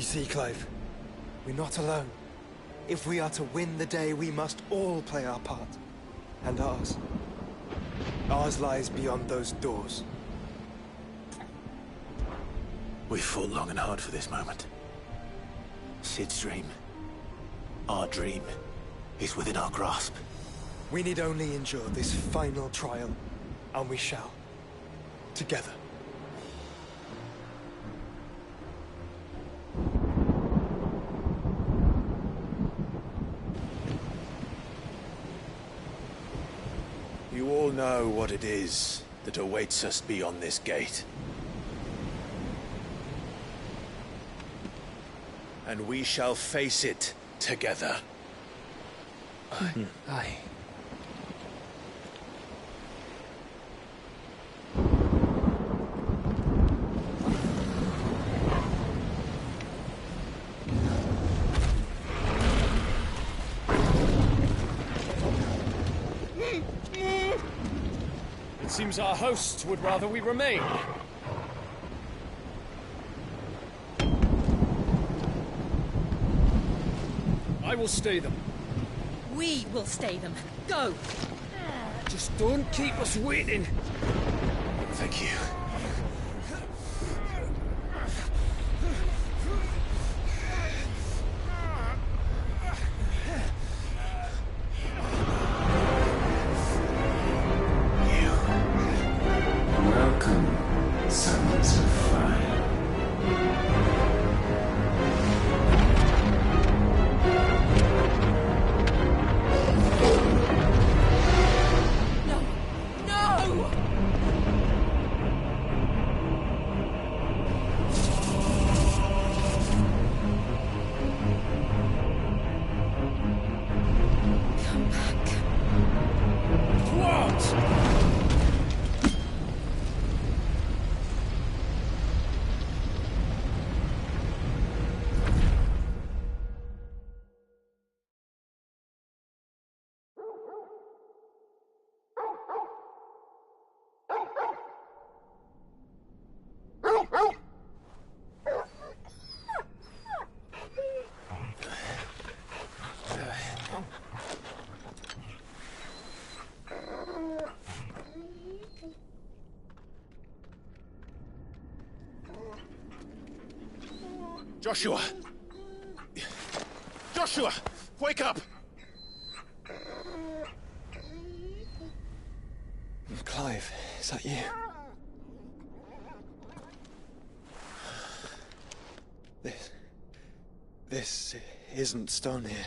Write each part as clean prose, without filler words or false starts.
see, Clive, we're not alone. If we are to win the day, we must all play our part. And ours. Ours lies beyond those doors. We fought long and hard for this moment. Sid's dream, our dream, is within our grasp. We need only endure this final trial, and we shall. Together. You all know what it is that awaits us beyond this gate. And we shall face it together. Aye. It seems our hosts would rather we remain. I will stay them. We will stay them. Go! Just don't keep us waiting. Thank you. Welcome, sons of fire. Joshua! Joshua! Wake up! Clive, is that you? This isn't stone here.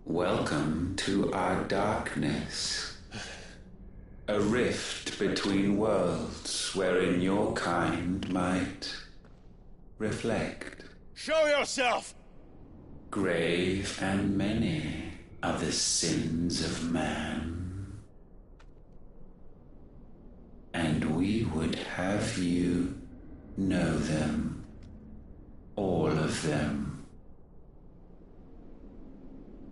Welcome to our darkness. A rift between worlds wherein your kind might reflect. Show yourself! Grave and many are the sins of man. And we would have you know them, all of them.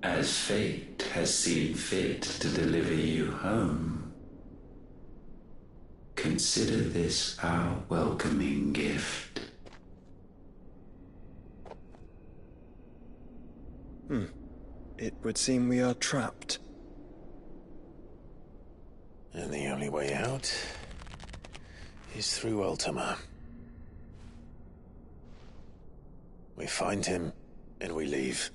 As fate has seen fit to deliver you home, consider this our welcoming gift. It would seem we are trapped. And the only way out is through Ultima. We find him, and we leave.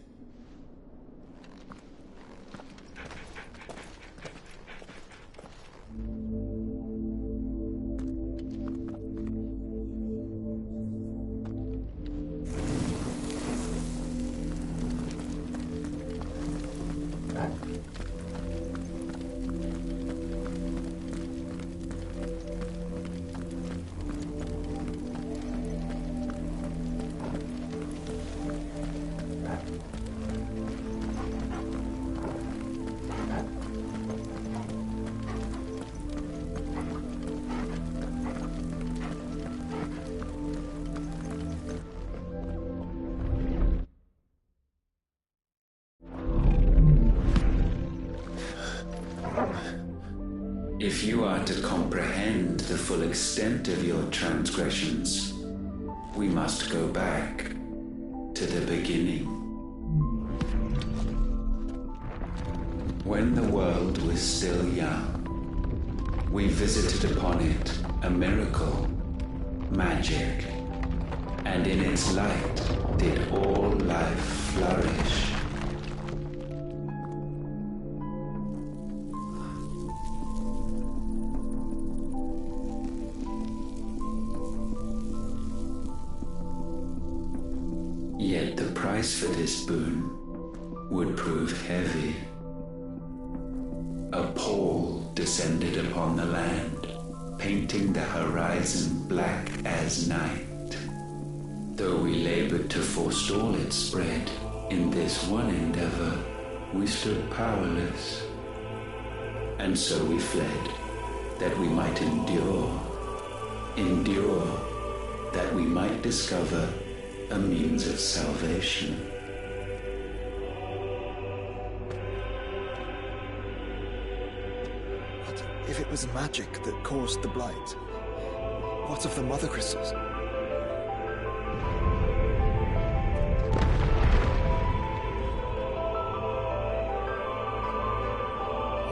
If you are to comprehend the full extent of your transgressions, we must go back to the beginning. When the world was still young, we visited upon it a miracle, magic, and in its light did all life flourish. Yet the price for this boon would prove heavy. A pall descended upon the land, painting the horizon black as night. Though we labored to forestall its spread, in this one endeavor we stood powerless. And so we fled, that we might endure, that we might discover a means of salvation. What if it was magic that caused the blight? What of the mother crystals?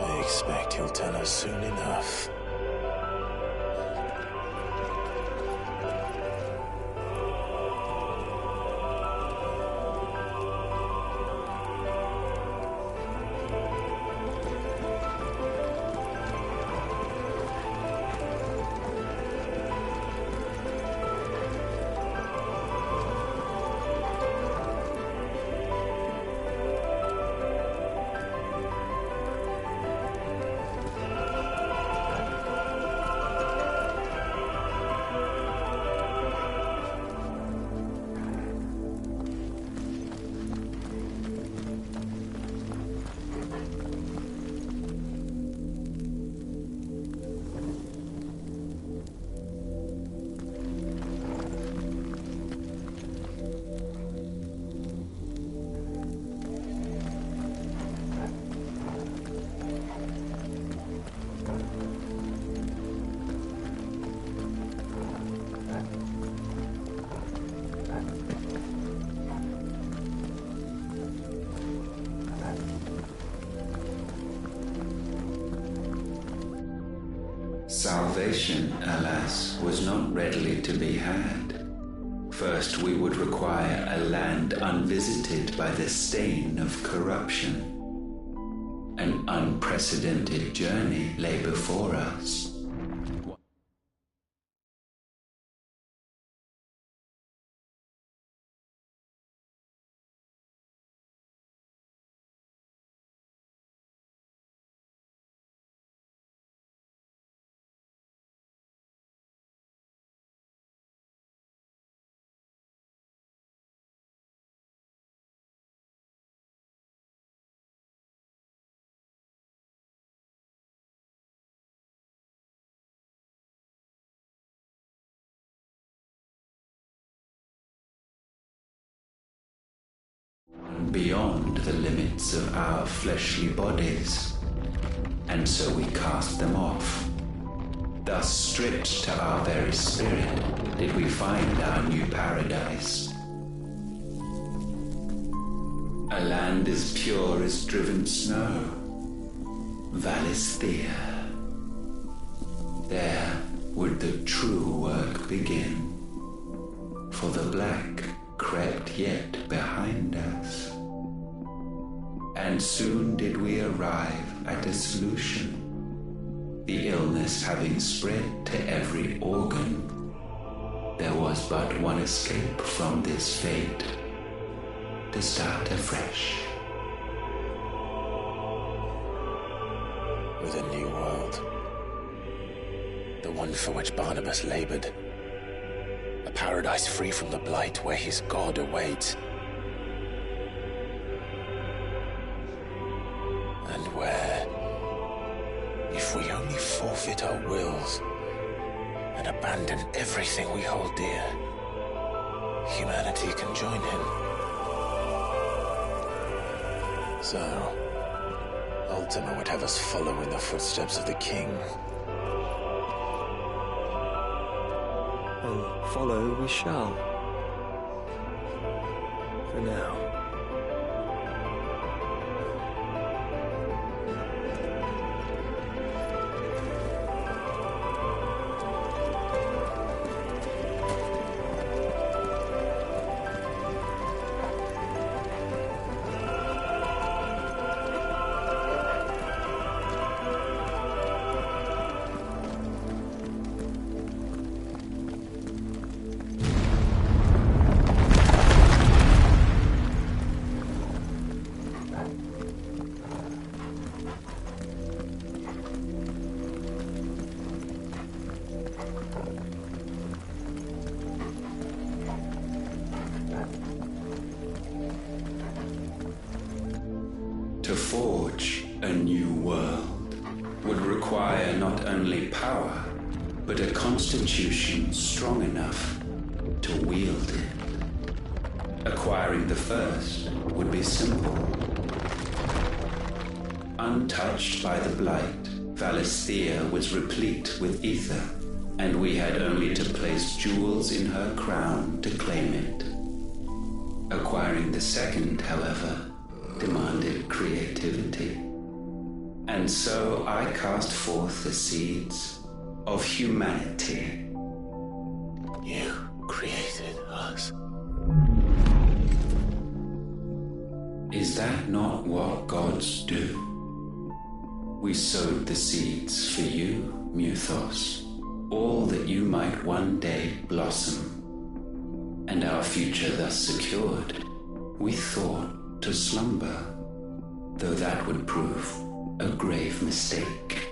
I expect he'll tell us soon enough. Salvation, alas, was not readily to be had. First we would require a land unvisited by the stain of corruption. An unprecedented journey lay before us. Beyond the limits of our fleshly bodies, and so we cast them off. Thus stripped to our very spirit did we find our new paradise. A land as pure as driven snow, Valisthea. There would the true work begin, for the black crept yet behind us. And soon did we arrive at a solution. The illness having spread to every organ, there was but one escape from this fate: to start afresh. With a new world. The one for which Barnabas labored. A paradise free from the blight where his God awaits. And where, if we only forfeit our wills and abandon everything we hold dear, humanity can join him. So, Ultima would have us follow in the footsteps of the king. And follow we shall. For now. To forge a new world would require not only power, but a constitution strong enough to wield it. Acquiring the first would be simple. Untouched by the blight, Valisthea was replete with ether, and we had only to place jewels in her crown to claim it. Acquiring the second, however, demanded creativity. And so I cast forth the seeds of humanity. You created us. Is that not what gods do? We sowed the seeds for you, Muthos, all that you might one day blossom. And our future thus secured, we thought to slumber, though that would prove a grave mistake.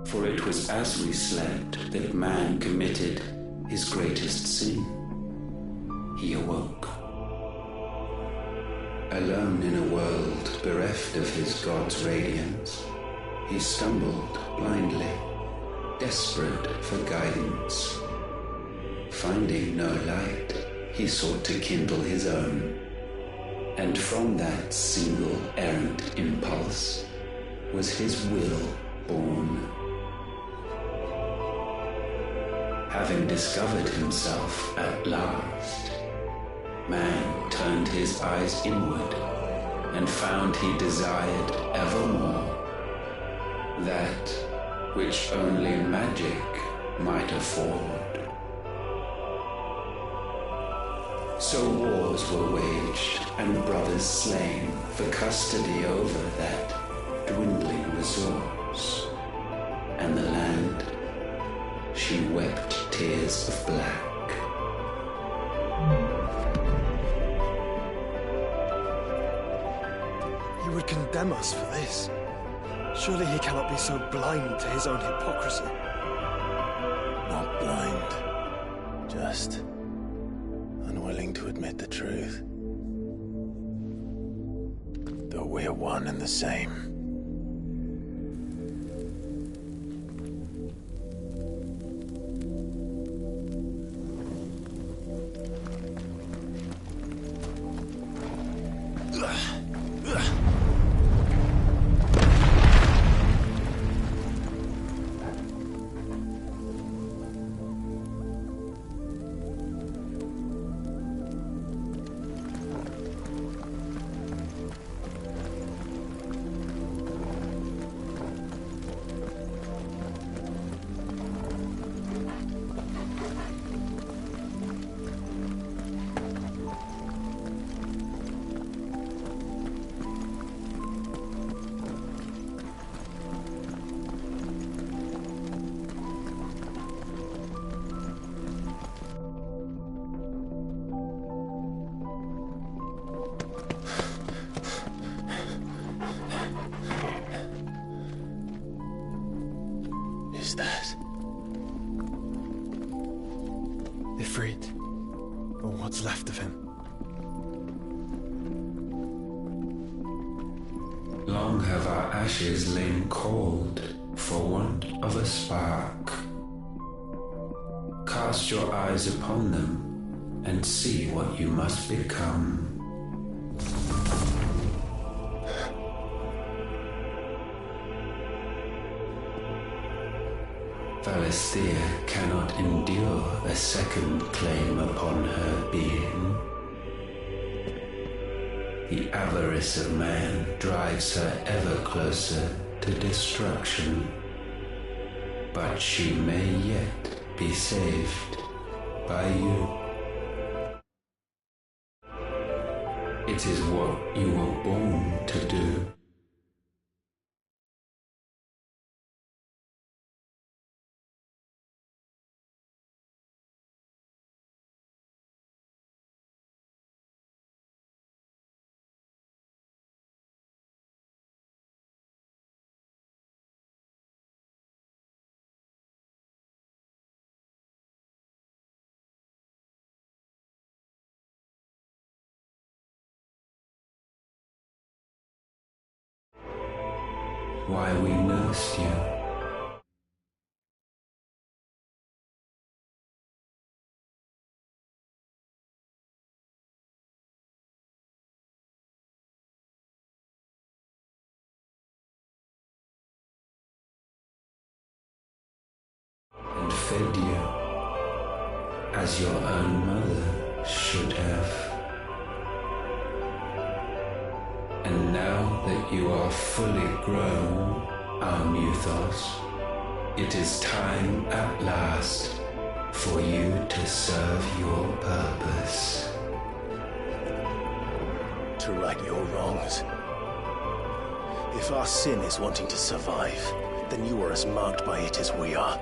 For it was as we slept that man committed his greatest sin. He awoke. Alone in a world bereft of his god's radiance, he stumbled blindly, desperate for guidance. Finding no light, he sought to kindle his own. And from that single errant impulse was his will born. Having discovered himself at last, man turned his eyes inward and found he desired evermore that which only magic might afford. So wars were waged and brothers slain for custody over that dwindling resource. And the land, she wept tears of black. You would condemn us for this. Surely he cannot be so blind to his own hypocrisy. Not blind. Just unwilling to admit the truth. Though we're one and the same. Is that Ffxvi, or what's left of him? Long have our ashes lain cold for want of a spark. Cast your eyes upon them and see what you must become. Aristhea cannot endure a second claim upon her being. The avarice of man drives her ever closer to destruction, but she may yet be saved by you. It is what you were born to do. Why we nursed you. And fed you as your own mother should have. And now that you are fully grown, our Muthos, it is time at last for you to serve your purpose. To right your wrongs. If our sin is wanting to survive, then you are as marked by it as we are.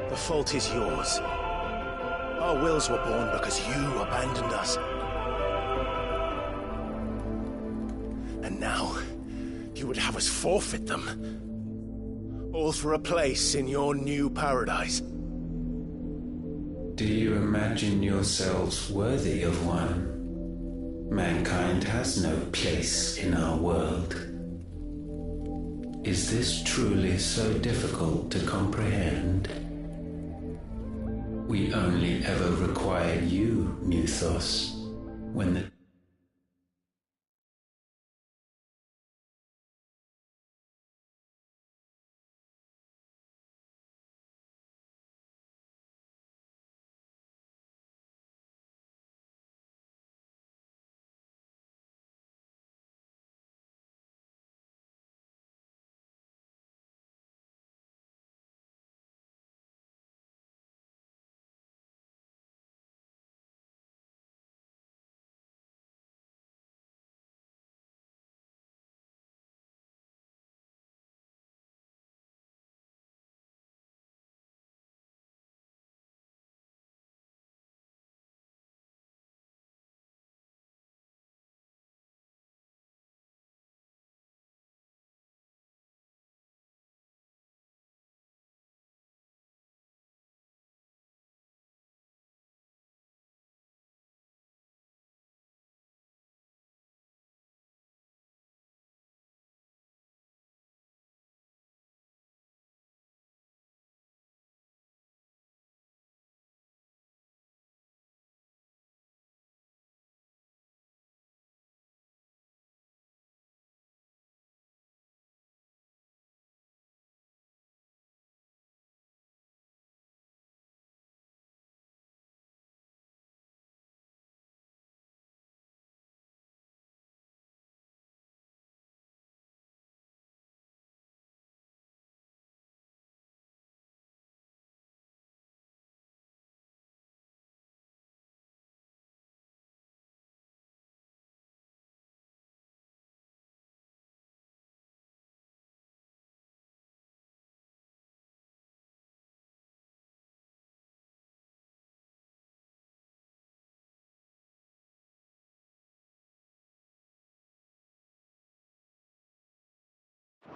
The fault is yours. Our wills were born because you abandoned us. And now, you would have us forfeit them. All for a place in your new paradise. Do you imagine yourselves worthy of one? Mankind has no place in our world. Is this truly so difficult to comprehend? We only ever required you, Muthos, when the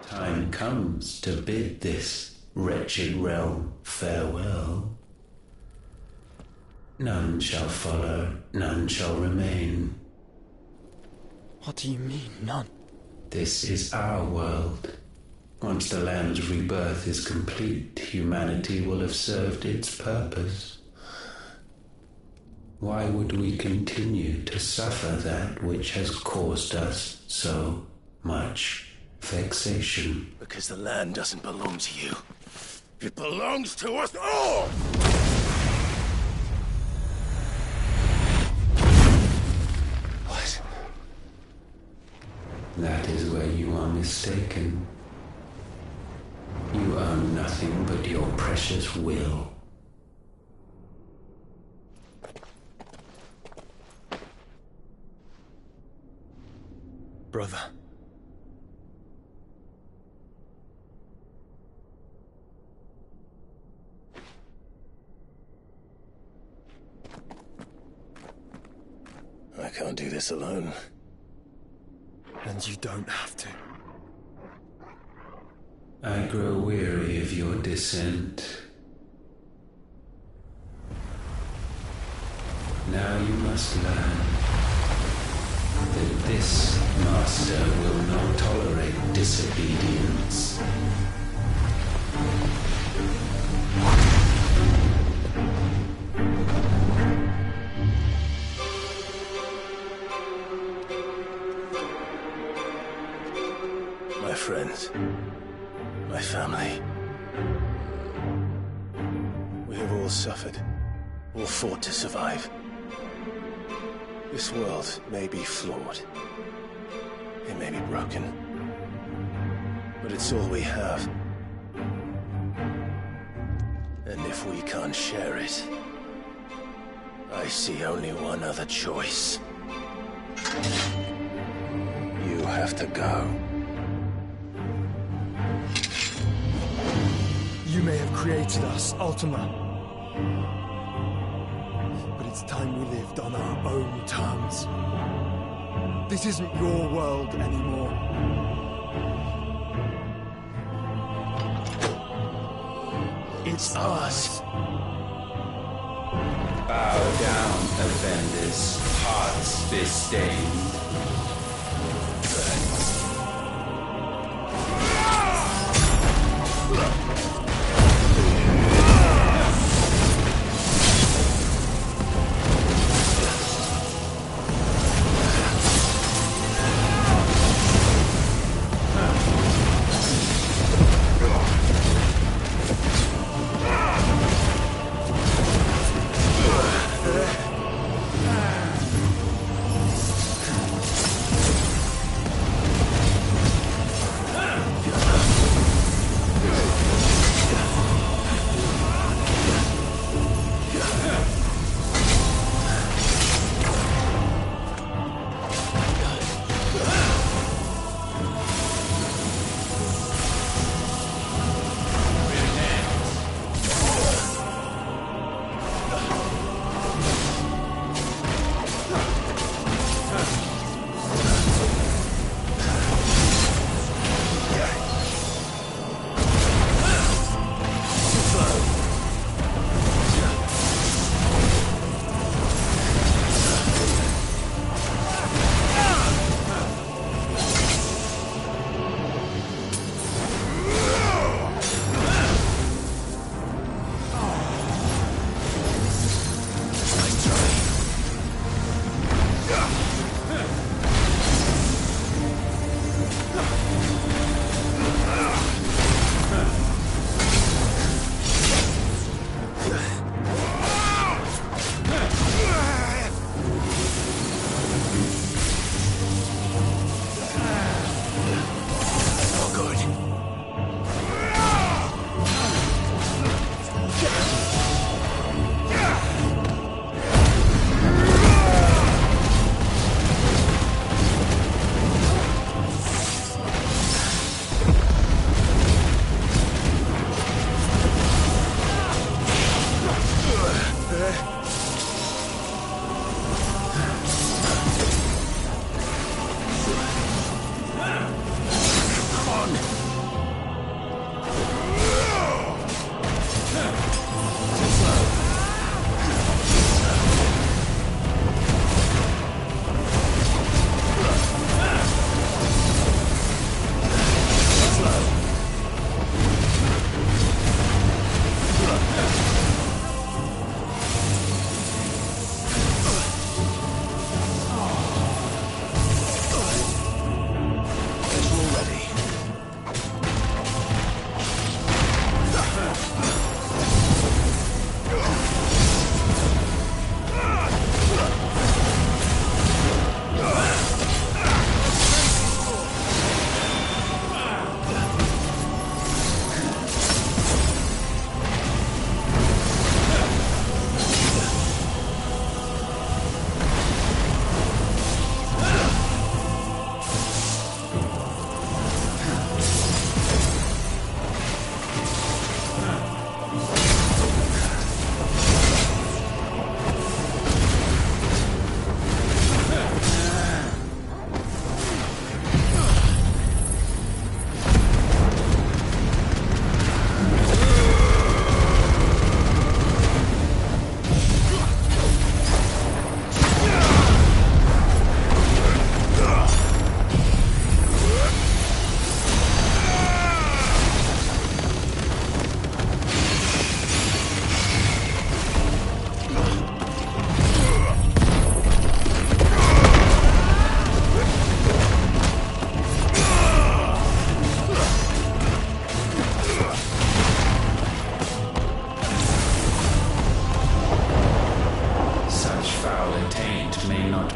time comes to bid this wretched realm farewell, none shall follow, none shall remain. What do you mean, none? This is our world. Once the land's rebirth is complete, humanity will have served its purpose. Why would we continue to suffer that which has caused us so much vexation? Because the land doesn't belong to you. It belongs to us all! What? That is where you are mistaken. You own nothing but your precious will. Brother. I can't do this alone. And you don't have to. I grow weary of your dissent. Now you must learn that this master will not tolerate disobedience. My friends, my family. We have all suffered, all fought to survive. This world may be flawed. It may be broken. But it's all we have. And if we can't share it, I see only one other choice. You have to go. You may have created us, Ultima. But it's time we lived on our own terms. This isn't your world anymore. It's ours. Bow down, offenders, hearts disdained.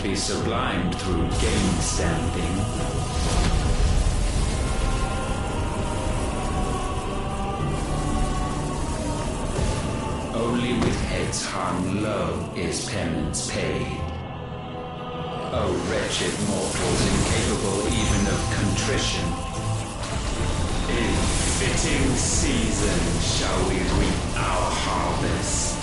be sublimed through game standing. Only with heads hung low is penance paid. O wretched mortals, incapable even of contrition, in fitting season shall we reap our harvest.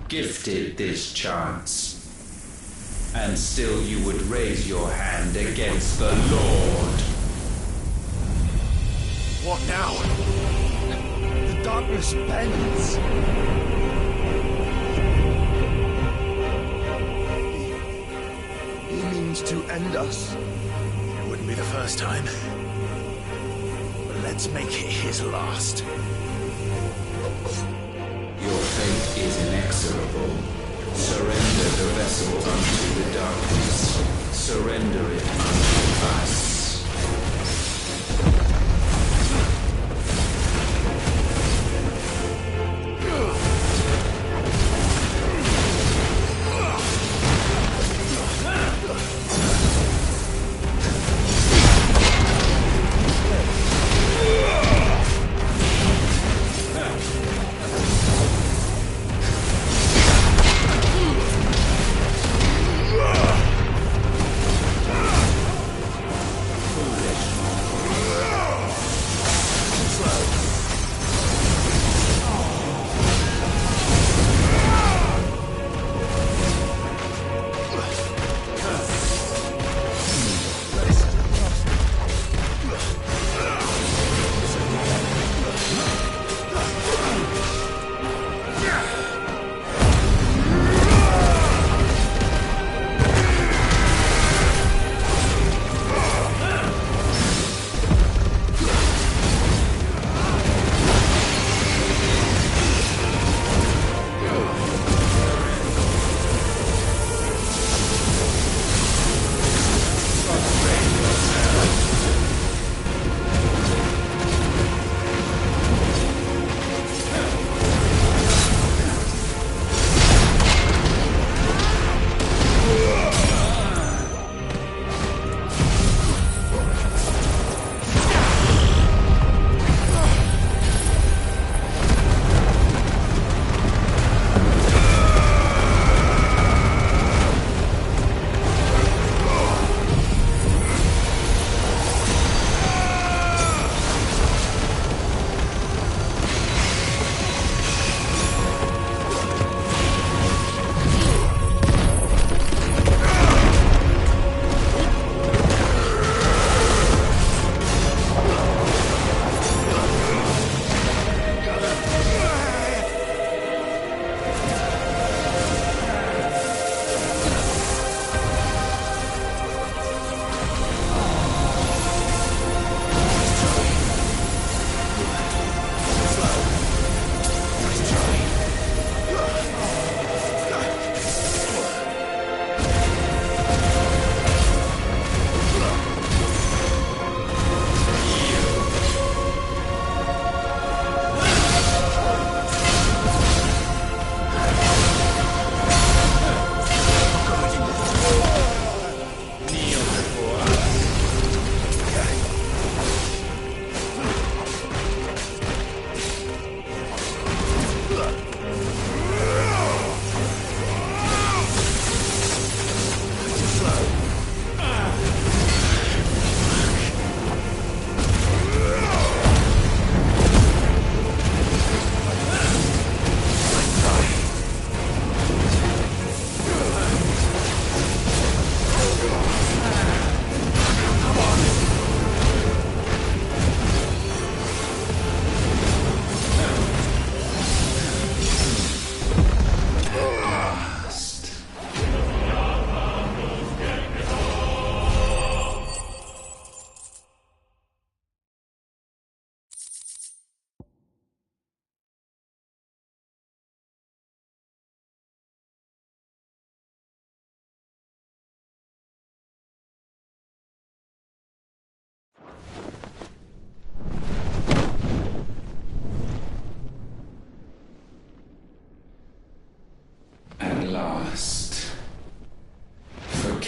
Gifted this chance, and still you would raise your hand against the Lord. What now? The darkness bends. He means to end us. It wouldn't be the first time. But let's make it his last. Your fate is inexorable. Surrender the vessel unto the darkness. Surrender it unto us.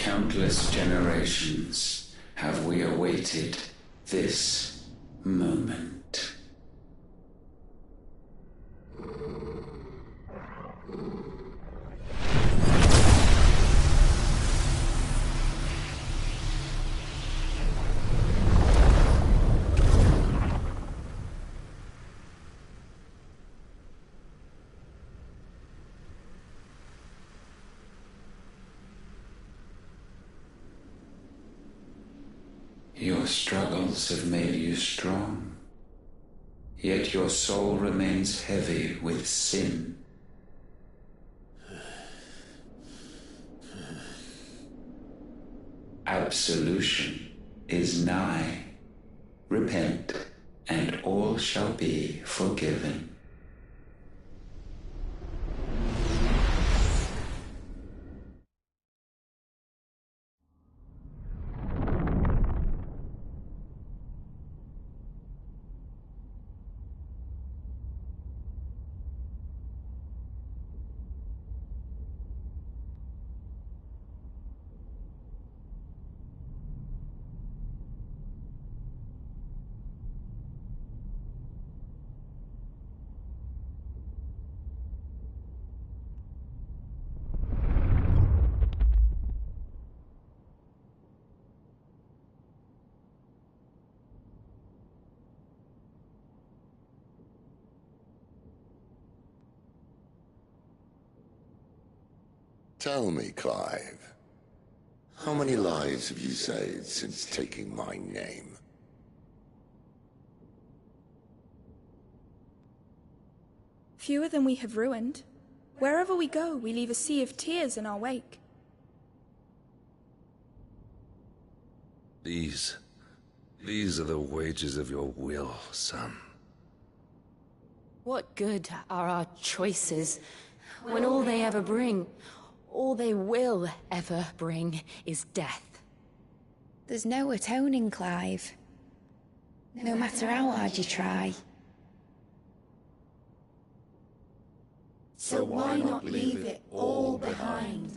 countless generations have we awaited this moment. Your struggles have made you strong, yet your soul remains heavy with sin. Absolution is nigh. Repent, and all shall be forgiven. Tell me, Clive, how many lives have you saved since taking my name? Fewer than we have ruined. Wherever we go, we leave a sea of tears in our wake. These are the wages of your will, son. What good are our choices when all they ever bring, all they will ever bring, is death? There's no atoning, Clive. No matter how hard you try. So why not leave it all behind?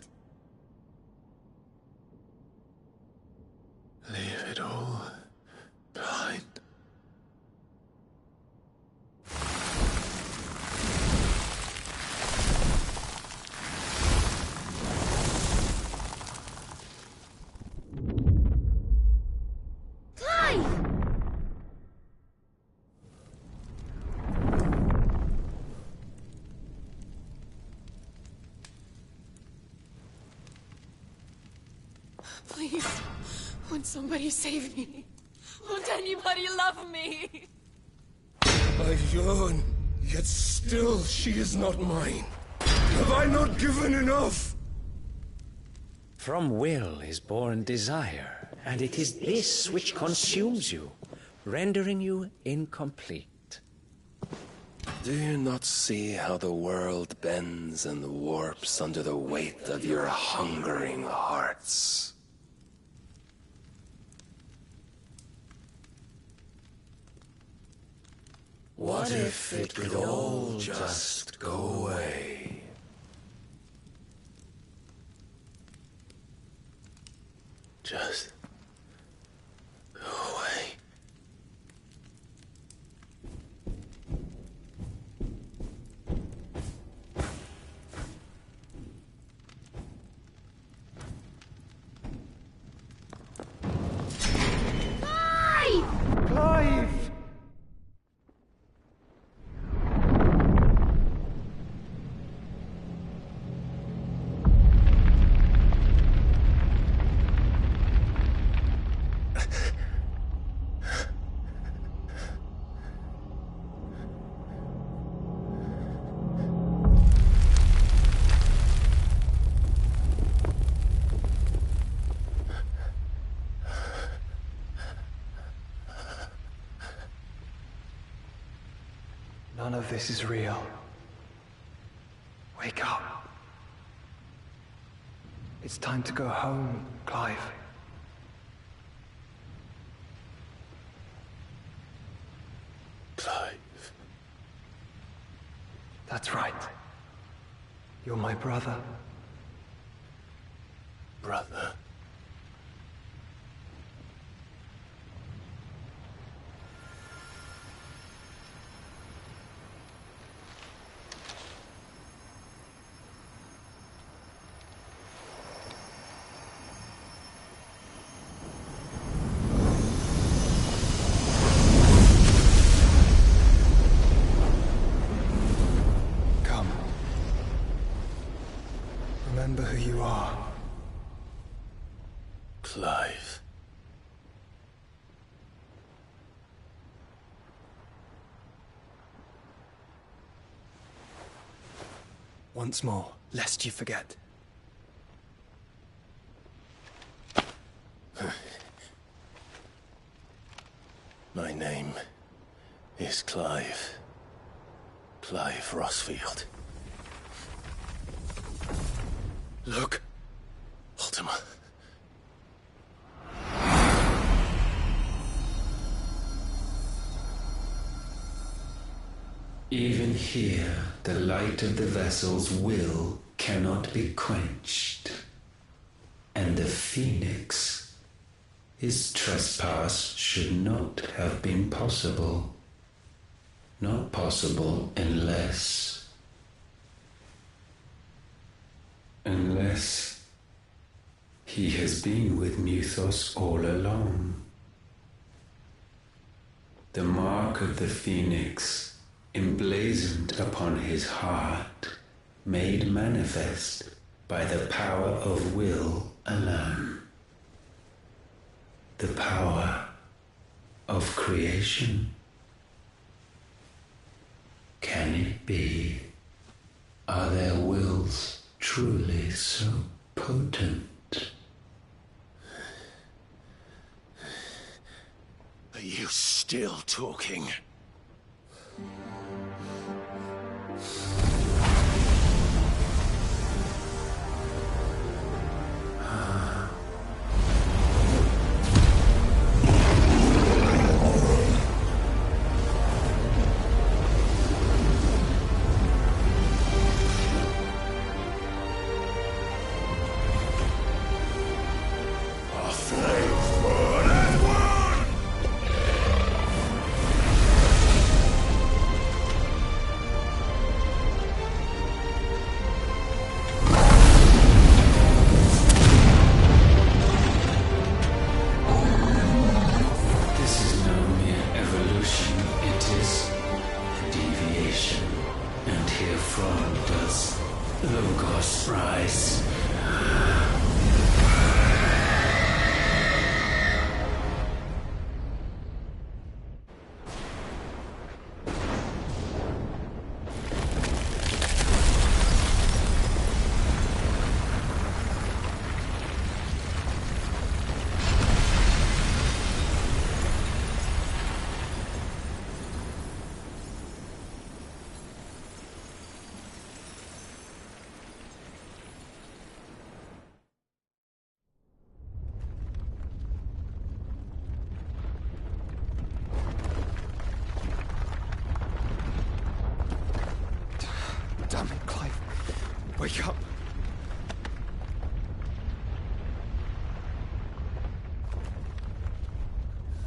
Leave it all behind. Please, won't somebody save me? Won't anybody love me? I yearn, yet still she is not mine. Have I not given enough? From will is born desire, and it is this which consumes you, rendering you incomplete. Do you not see how the world bends and warps under the weight of your hungering hearts? What if it could all just go away? Just go away. Clive! None of this is real. Wake up. It's time to go home, Clive. Clive. That's right. You're my brother. Brother. are. Clive. Once more, lest you forget. My name is Clive. Clive Rossfield. Look. Ultima. Even here, the light of the vessel's will cannot be quenched. And the Phoenix, his trespass should not have been possible. Not possible unless he has been with Mythos all along. The mark of the Phoenix, emblazoned upon his heart, made manifest by the power of will alone. The power of creation. Can it be? Are their wills truly so potent? Are you still talking? Damn it, Clive. Wake up.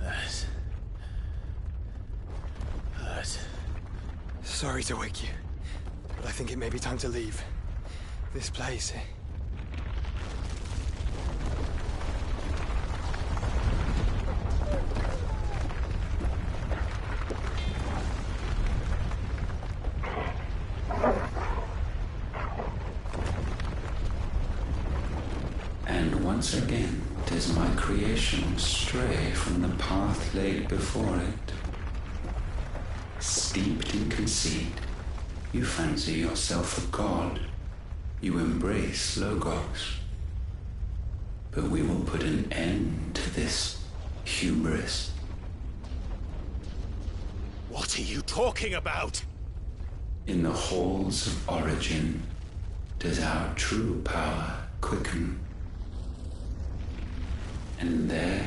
That. Sorry to wake you, but I think it may be time to leave. This place. And once again does my creation stray from the path laid before it. Steeped in conceit, you fancy yourself a god. You embrace Logos. But we will put an end to this hubris. What are you talking about? In the halls of origin does our true power quicken. And there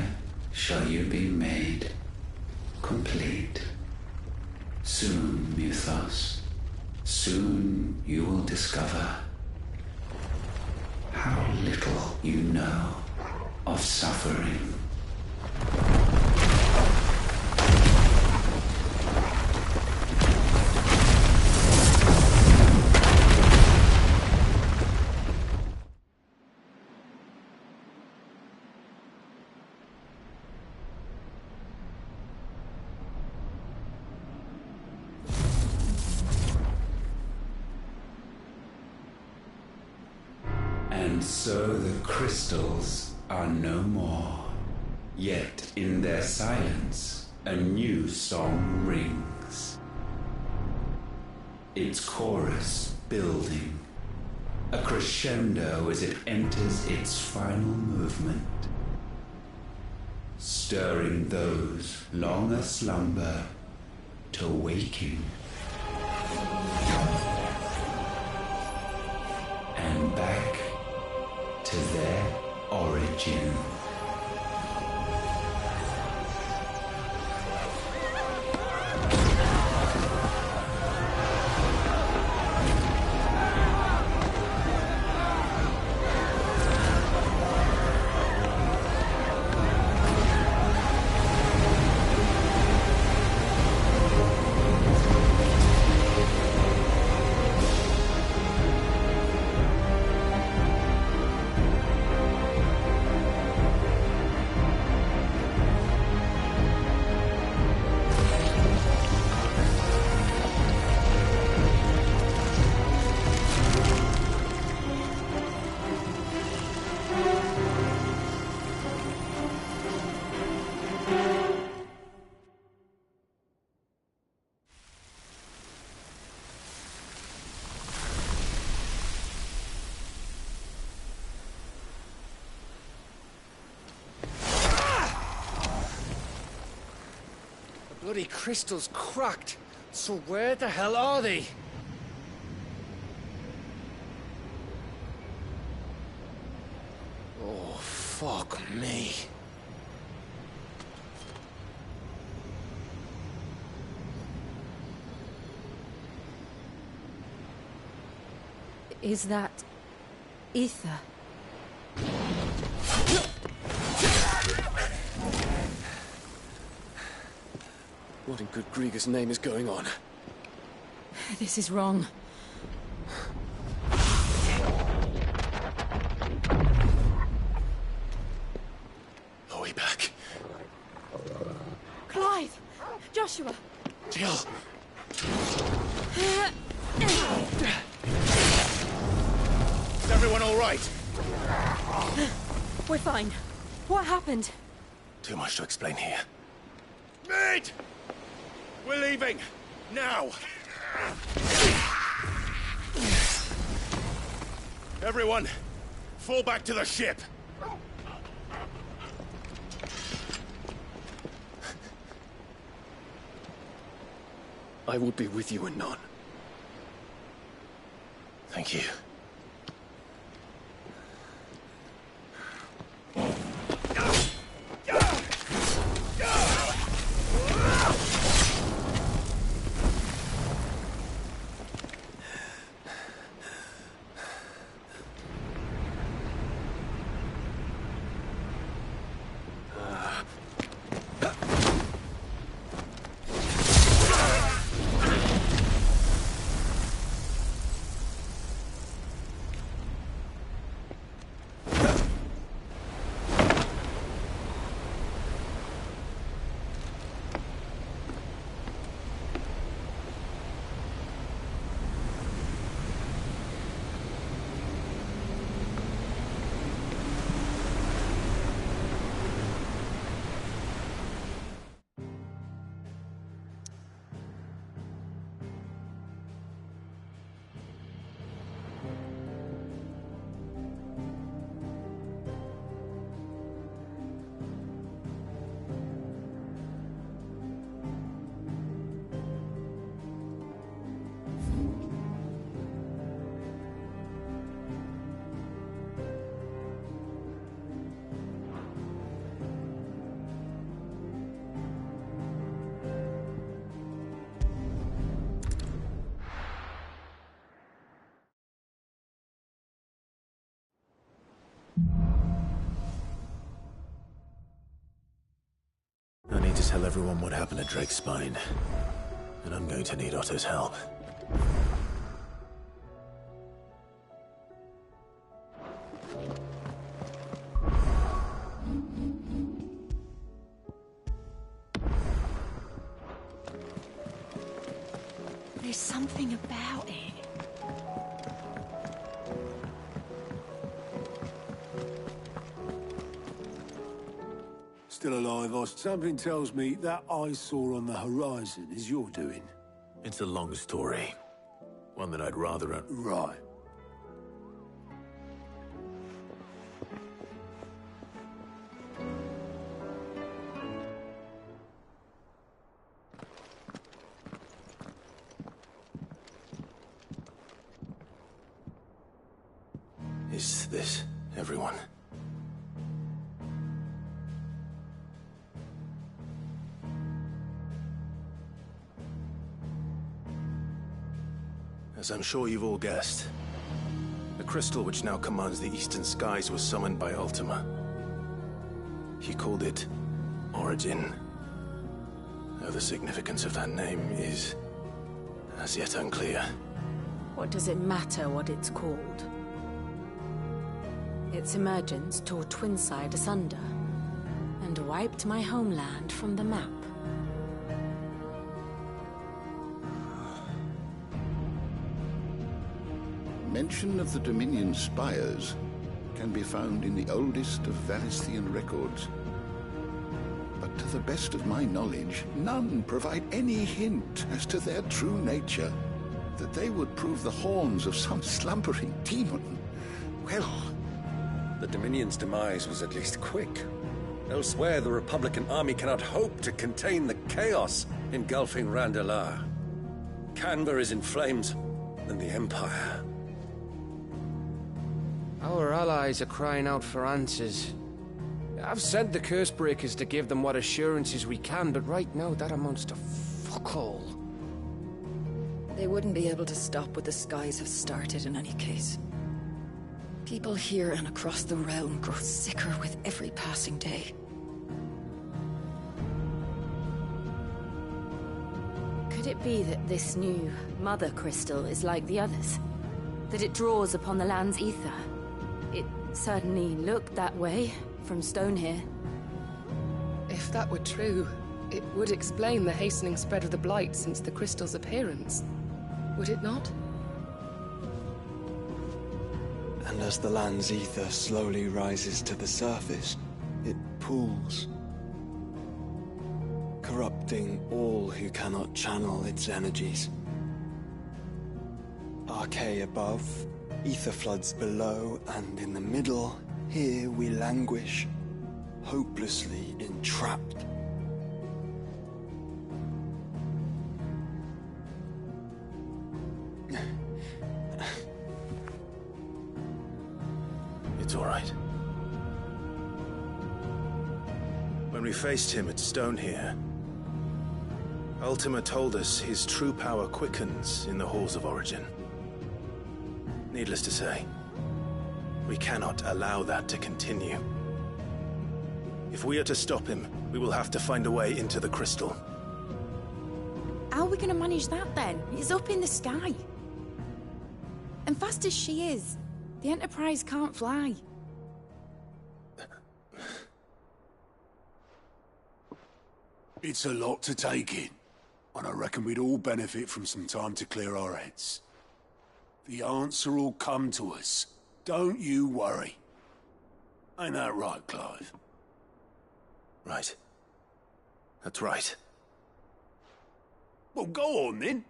shall you be made complete. Soon, Mythos, soon you will discover how little you know of suffering. And And so the crystals are no more. Yet in their silence, a new song rings. Its chorus building, a crescendo as it enters its final movement, stirring those long aslumber to waking. And back to their origin. Bloody crystal's cracked. So where the hell are they? Oh, fuck me. Is that ether? What in good Grieger's name is going on? This is wrong. Are we back? Clive! Joshua! Jill! Is everyone all right? We're fine. What happened? Too much to explain here. Mate! We're leaving! Now! Everyone, fall back to the ship! I will be with you anon. Thank you. I need to tell everyone what happened at Drake's Spine. And I'm going to need Otto's help. There's something about it. still alive, or something tells me that eyesore on the horizon is your doing. It's a long story. One that I'd rather... Right. Is this everyone? As I'm sure you've all guessed, the crystal which now commands the eastern skies was summoned by Ultima. He called it Origin. Though the significance of that name is as yet unclear. What does it matter what it's called? Its emergence tore Twinside asunder, and wiped my homeland from the map. Mention of the Dominion spires can be found in the oldest of Valisthian records. But to the best of my knowledge, none provide any hint as to their true nature. That they would prove the horns of some slumbering demon. Well... The Dominion's demise was at least quick. Elsewhere, the Republican army cannot hope to contain the chaos engulfing Randalar. Canberra is in flames, and the Empire. Our allies are crying out for answers. I've sent the Cursebreakers to give them what assurances we can, but right now that amounts to fuck all. They wouldn't be able to stop what the skies have started in any case. People here and across the realm grow sicker with every passing day. Could it be that this new Mother Crystal is like the others? That it draws upon the land's ether? It certainly looked that way from stone here. If that were true, it would explain the hastening spread of the Blight since the crystal's appearance. Would it not? And as the land's ether slowly rises to the surface, it pools, corrupting all who cannot channel its energies. Archay above, ether floods below, and in the middle, here we languish, hopelessly entrapped. It's all right. When we faced him at Stone here, Ultima told us his true power quickens in the halls of Origin. Needless to say, we cannot allow that to continue. If we are to stop him, we will have to find a way into the crystal. How are we going to manage that then? It's up in the sky. And fast as she is, the Enterprise can't fly. It's a lot to take in, and I reckon we'd all benefit from some time to clear our heads. The answer will come to us. Don't you worry. Ain't that right, Clive? Right. That's right. Well, go on then.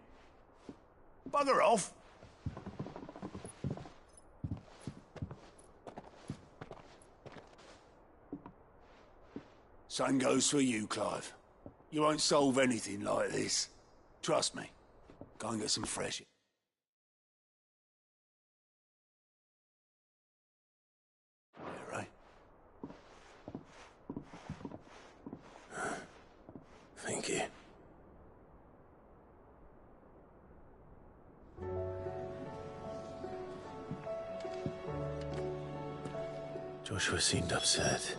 Bugger off. Same goes for you, Clive. You won't solve anything like this. Trust me. Go and get some fresh air. Yeah, right. Thank you. Joshua seemed upset.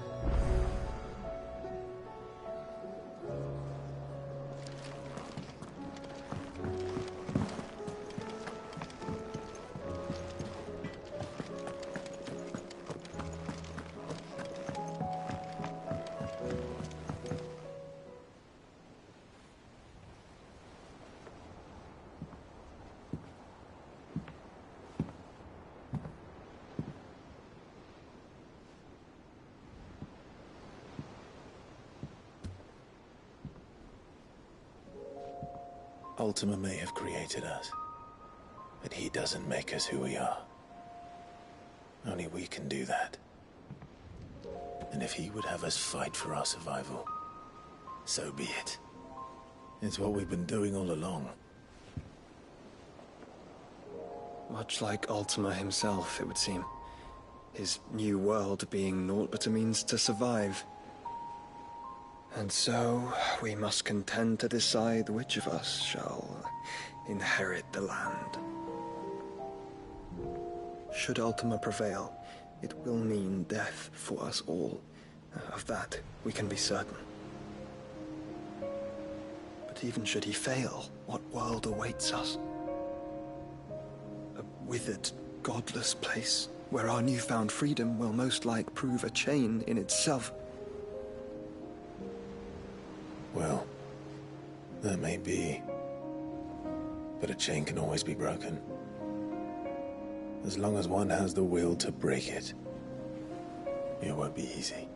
Ultima may have created us, but he doesn't make us who we are. Only we can do that. And if he would have us fight for our survival, so be it. It's what we've been doing all along. Much like Ultima himself, it would seem. His new world being naught but a means to survive. And so, we must contend to decide which of us shall inherit the land. Should Ultima prevail, it will mean death for us all. Of that, we can be certain. But even should he fail, what world awaits us? A withered, godless place, where our newfound freedom will most like prove a chain in itself. Well, that may be. But a chain can always be broken. As long as one has the will to break it. It won't be easy.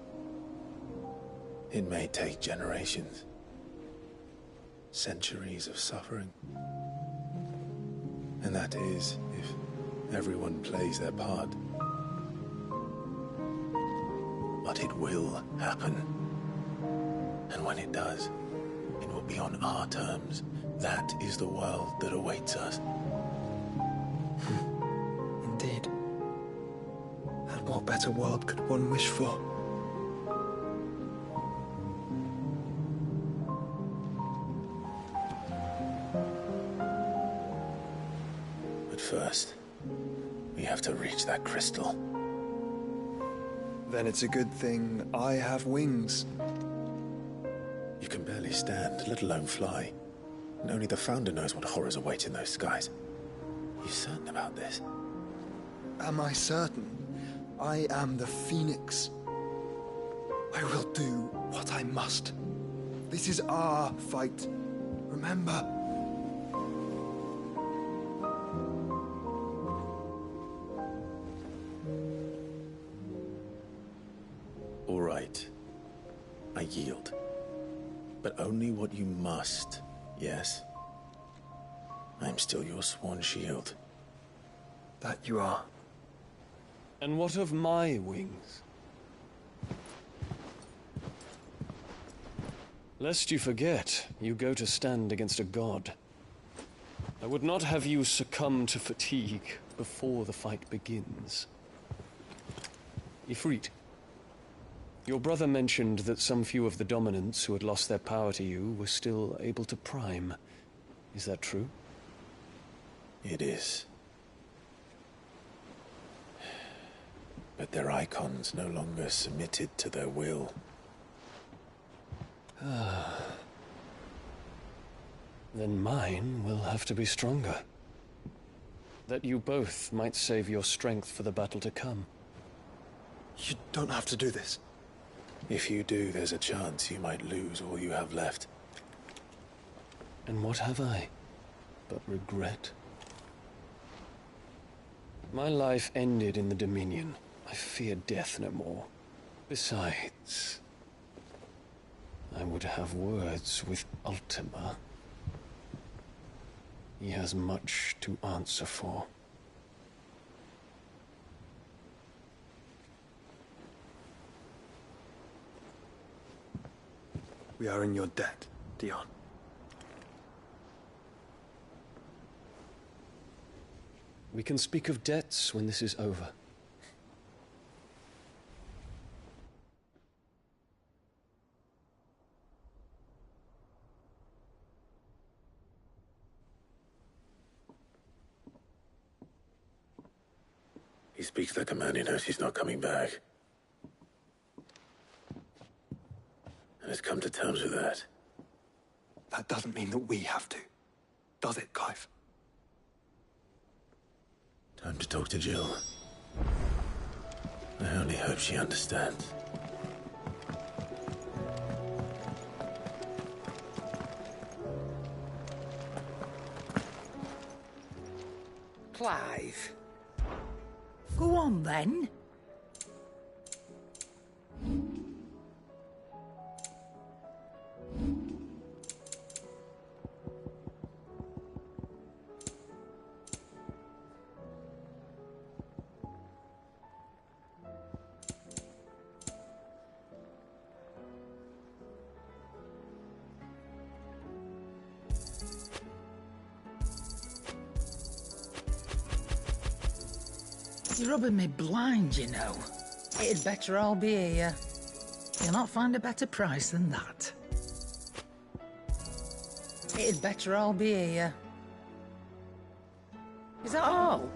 It may take generations. Centuries of suffering. And that is, if everyone plays their part. But it will happen. And when it does, it will be on our terms. That is the world that awaits us. Indeed. And what better world could one wish for? But first, we have to reach that crystal. Then it's a good thing I have wings. You can barely stand, let alone fly. And only the Founder knows what horrors await in those skies. Are you certain about this? Am I certain? I am the Phoenix. I will do what I must. This is our fight. Remember? All right. I yield. But only what you must, yes? I'm still your sworn shield. That you are. And what of my wings? Lest you forget, you go to stand against a god. I would not have you succumb to fatigue before the fight begins. Ifrit, your brother mentioned that some few of the dominants who had lost their power to you were still able to prime. Is that true? It is. But their icons no longer submitted to their will. Then mine will have to be stronger. That you both might save your strength for the battle to come. You don't have to do this. If you do, there's a chance you might lose all you have left. And what have I but regret? My life ended in the Dominion. I fear death no more. Besides, I would have words with Ultima. He has much to answer for. We are in your debt, Dion. We can speak of debts when this is over. He speaks like a man who knows he's not coming back. And has come to terms with that. That doesn't mean that we have to, does it, Clive? Time to talk to Jill. I only hope she understands. Clive. Go on, then. He's rubbing me blind, you know. It'd better all be here. You'll not find a better price than that. It'd better all be here. Is that all?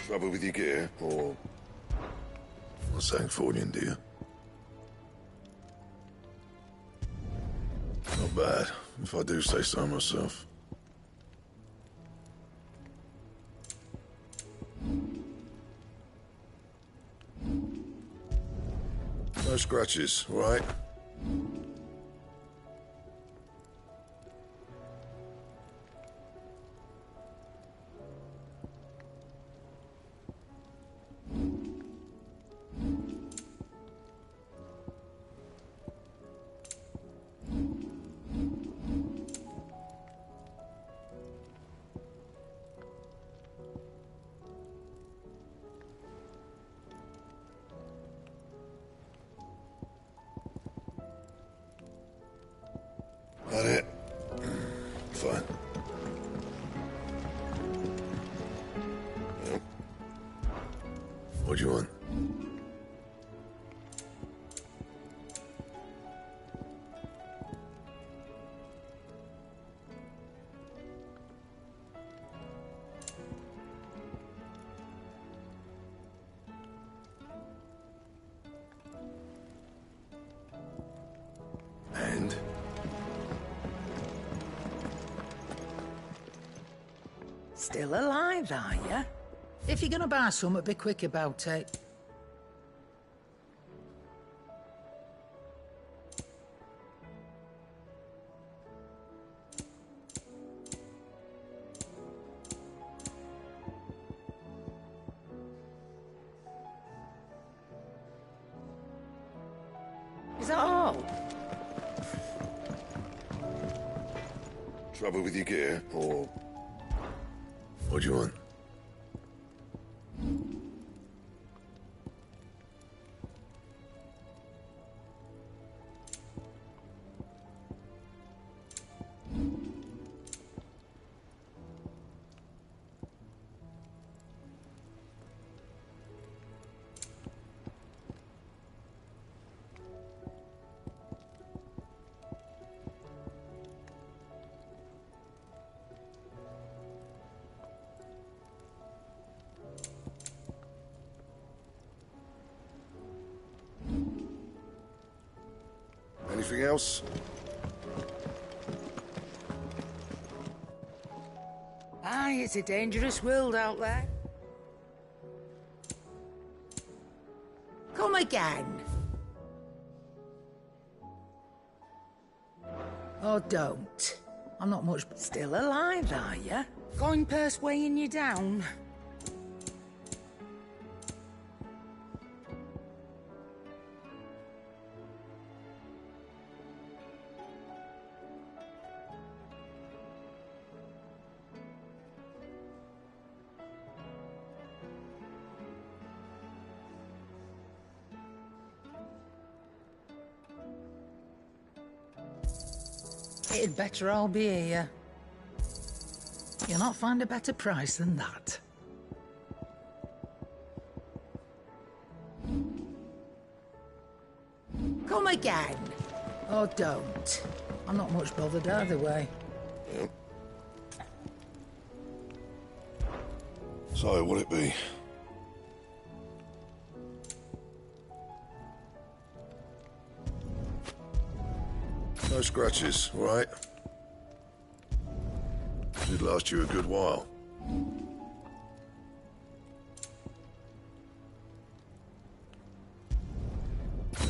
Trouble with your gear, or... What's Ffxvi, do you? Not bad, if I do say so myself. No scratches, all right? That it? Fine. Yep. What do you want? And? Still alive, are ya? If you're gonna buy something, be quick about it. Is that all? Trouble with your gear, or... What do you want? Anything else? Aye, it's a dangerous world out there. Come again. Oh, don't. I'm not much... Still alive, are you? Going purse weighing you down? It'd better all be here. You'll not find a better price than that. Come again. Oh, don't. I'm not much bothered either way. Yep. So, what'll it be? No scratches, all right? Did last you a good while.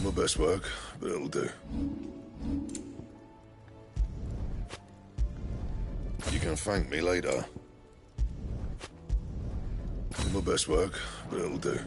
My best work, but it'll do. You can thank me later. My best work, but it'll do.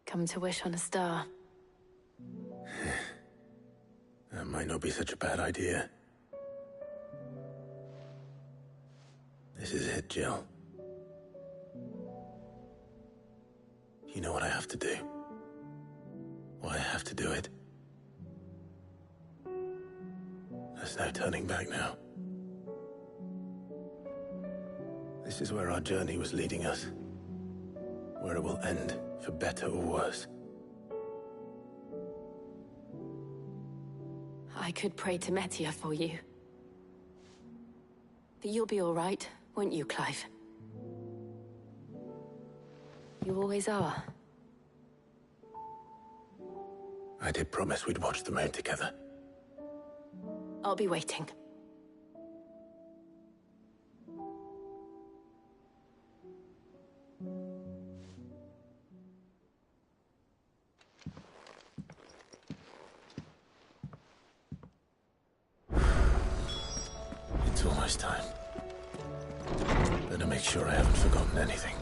Come to wish on a star. That might not be such a bad idea. This is it, Jill. You know what I have to do. Why I have to do it. There's no turning back now. This is where our journey was leading us. Where it will end, for better or worse. I could pray to Metia for you. But you'll be all right, won't you, Clive? You always are. I did promise we'd watch the moon together. I'll be waiting. It's almost time. Better make sure I haven't forgotten anything.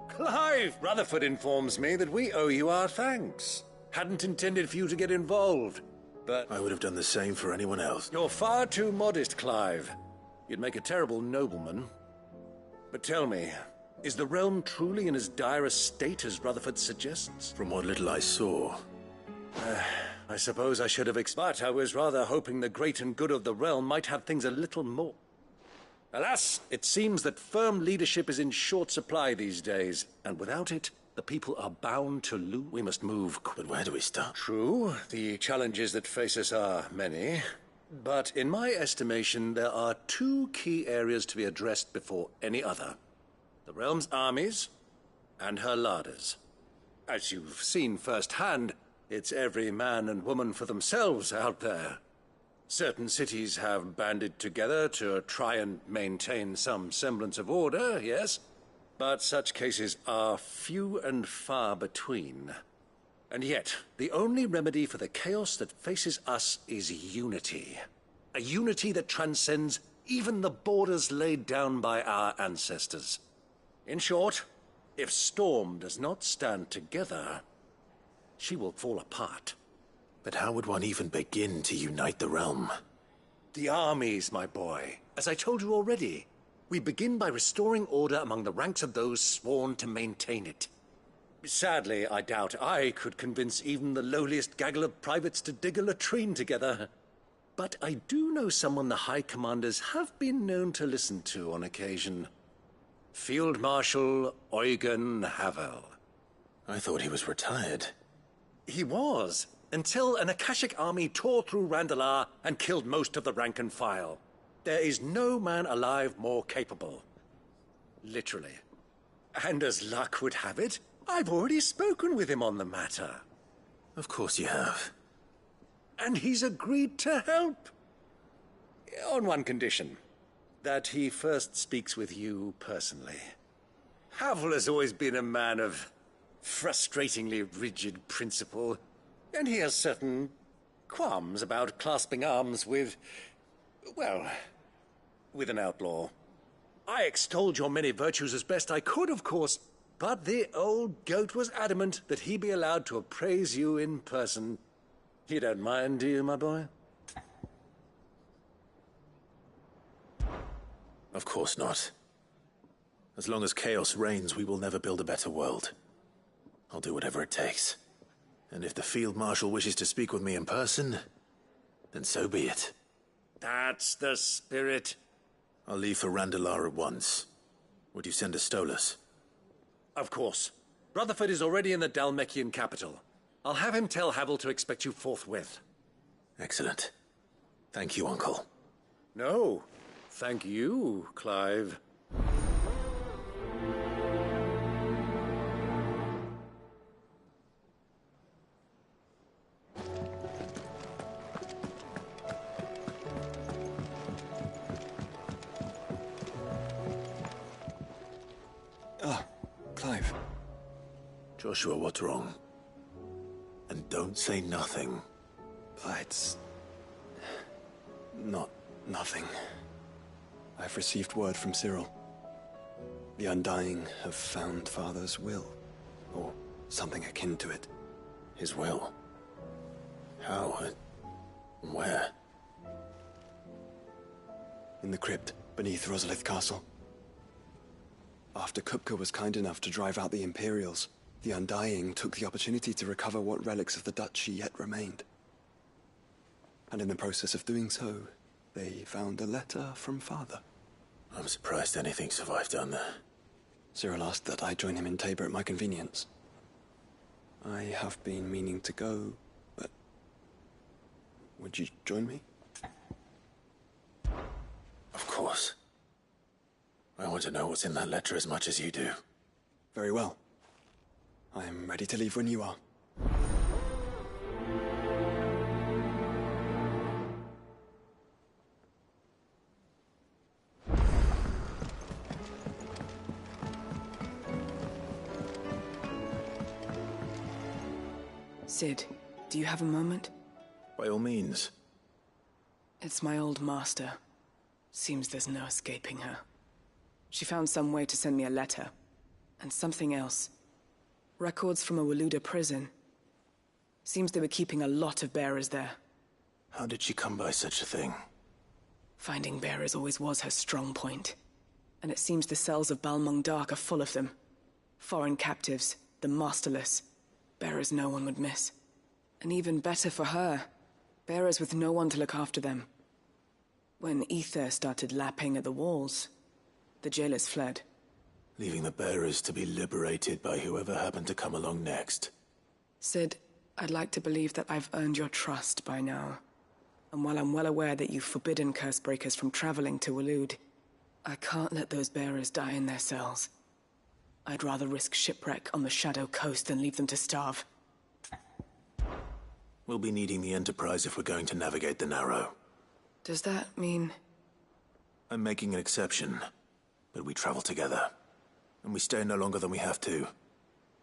Clive! Rutherford informs me that we owe you our thanks. Hadn't intended for you to get involved, but... I would have done the same for anyone else. You're far too modest, Clive. You'd make a terrible nobleman. But tell me, is the realm truly in as dire a state as Rutherford suggests? From what little I saw. I suppose I should have but I was rather hoping the great and good of the realm might have things a little more. Alas, it seems that firm leadership is in short supply these days, and without it, the people are bound to lose. We must move. But where do we start? True, the challenges that face us are many. But in my estimation, there are two key areas to be addressed before any other. The realm's armies and her larders. As you've seen firsthand, it's every man and woman for themselves out there. Certain cities have banded together to try and maintain some semblance of order, yes, but such cases are few and far between. And yet, the only remedy for the chaos that faces us is unity. A unity that transcends even the borders laid down by our ancestors. In short, if Storm does not stand together, she will fall apart. But how would one even begin to unite the realm? The armies, my boy. As I told you already, we begin by restoring order among the ranks of those sworn to maintain it. Sadly, I doubt I could convince even the lowliest gaggle of privates to dig a latrine together. But I do know someone the High Commanders have been known to listen to on occasion. Field Marshal Eugen Havel. I thought he was retired. He was, until an Akashic army tore through Randalar and killed most of the rank and file. There is no man alive more capable. Literally. And as luck would have it, I've already spoken with him on the matter. Of course you have. And he's agreed to help. On one condition. That he first speaks with you personally. Havel has always been a man of frustratingly rigid principle, and he has certain qualms about clasping arms with, well, with an outlaw. I extolled your many virtues as best I could, of course, but the old goat was adamant that he be allowed to appraise you in person. You don't mind, do you, my boy? Of course not. As long as chaos reigns, we will never build a better world. I'll do whatever it takes. And if the Field Marshal wishes to speak with me in person, then so be it. That's the spirit. I'll leave for Randalar at once. Would you send a Stolas? Of course. Rutherford is already in the Dalmekian capital. I'll have him tell Havel to expect you forthwith. Excellent. Thank you, Uncle. No. Thank you, Clive. Ah, Clive. Joshua, what's wrong? And don't say nothing. It's not nothing. I've received word from Cyril. The Undying have found Father's will, or something akin to it. His will? How and where? In the crypt beneath Rosalith Castle. After Kupka was kind enough to drive out the Imperials, the Undying took the opportunity to recover what relics of the Duchy yet remained. And in the process of doing so, they found a letter from Father. I'm surprised anything survived down there. Cyril asked that I join him in Tabor at my convenience. I have been meaning to go, but... would you join me? Of course. I want to know what's in that letter as much as you do. Very well. I am ready to leave when you are. Sid, do you have a moment? By all means. It's my old master. Seems there's no escaping her. She found some way to send me a letter. And something else. Records from a Waluda prison. Seems they were keeping a lot of bearers there. How did she come by such a thing? Finding bearers always was her strong point. And it seems the cells of Balmung Dark are full of them. Foreign captives, the masterless. Bearers no one would miss. And even better for her, bearers with no one to look after them. When ether started lapping at the walls, the jailers fled. Leaving the bearers to be liberated by whoever happened to come along next. Sid, I'd like to believe that I've earned your trust by now. And while I'm well aware that you've forbidden Cursebreakers from traveling to Waloed, I can't let those bearers die in their cells. I'd rather risk shipwreck on the Shadow Coast than leave them to starve. We'll be needing the Enterprise if we're going to navigate the Narrow. Does that mean... I'm making an exception, but we travel together. And we stay no longer than we have to.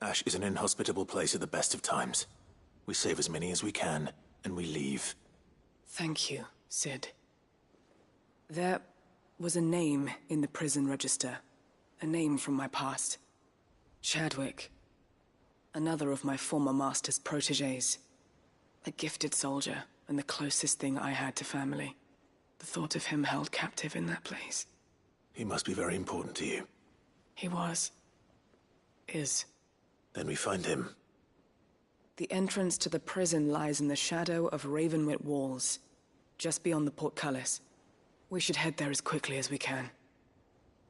Ash is an inhospitable place at the best of times. We save as many as we can, and we leave. Thank you, Sid. There was a name in the prison register. A name from my past. Chadwick. Another of my former master's protégés. A gifted soldier, and the closest thing I had to family. The thought of him held captive in that place. He must be very important to you. He was. Is. Then we find him. The entrance to the prison lies in the shadow of Ravenwit walls, just beyond the portcullis. We should head there as quickly as we can.